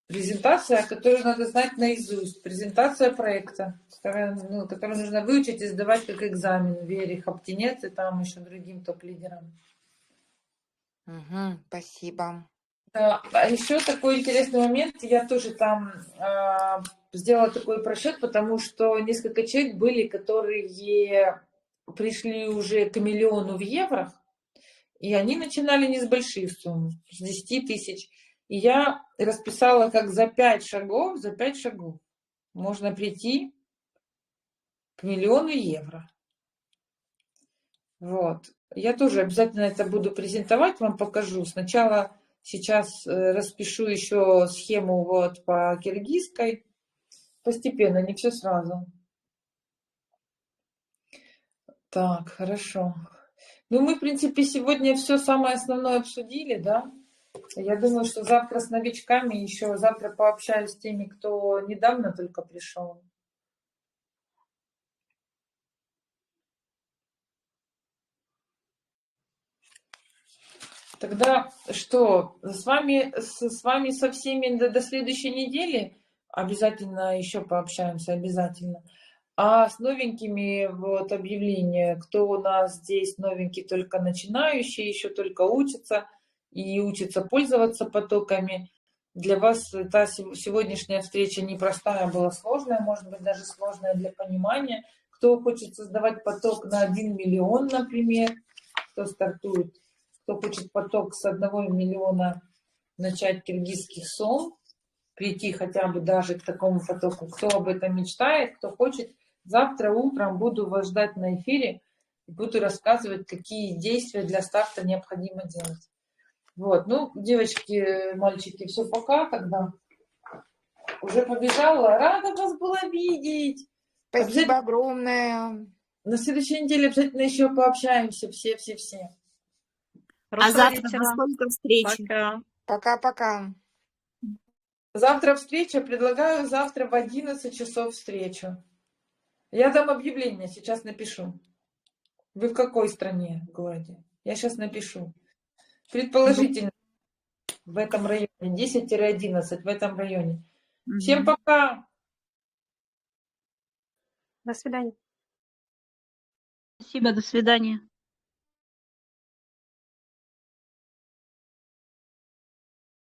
Презентация, которую надо знать наизусть. Презентация проекта, которую нужно выучить и сдавать как экзамен Вере Хаптинец и там еще другим топ-лидерам. Угу, спасибо. Да. А еще такой интересный момент. Я тоже там сделала такой просчет, потому что несколько человек были, которые пришли уже к 1 миллиону в евро, и они начинали не с больших сумм, с 10 тысяч. И я расписала, как за 5 шагов можно прийти к 1 миллиону евро. Вот. Я тоже обязательно это буду презентовать, вам покажу. Сначала сейчас распишу еще схему вот по киргизской. Постепенно, не все сразу. Так, хорошо. Ну, мы, в принципе, сегодня все самое основное обсудили, да? Я думаю, что завтра с новичками еще, завтра пообщаюсь с теми, кто недавно только пришел. Тогда что, с вами со всеми до следующей недели обязательно еще пообщаемся, обязательно. А с новенькими вот объявление, кто у нас здесь новенький, только начинающий, еще только учится и учится пользоваться потоками. Для вас та сегодняшняя встреча непростая была, сложная, может быть, даже сложная для понимания. Кто хочет создавать поток на 1 миллион, например, кто стартует, кто хочет поток с 1 миллиона начать киргизских сом, прийти хотя бы даже к такому потоку, кто об этом мечтает, кто хочет, завтра утром буду вас ждать на эфире и буду рассказывать, какие действия для старта необходимо делать. Вот, ну, девочки, мальчики, все, пока тогда. Уже побежала, рада вас была видеть. Спасибо огромное. На следующей неделе обязательно еще пообщаемся, все. Хорошего завтра во вечера. сколько встречи? Пока. Пока-пока. Завтра встреча, предлагаю завтра в 11 часов встречу. Я дам объявление, сейчас напишу. Вы в какой стране, Глади? Я сейчас напишу. Предположительно, в этом районе, 10-11, в этом районе. Всем пока! До свидания. Спасибо, до свидания.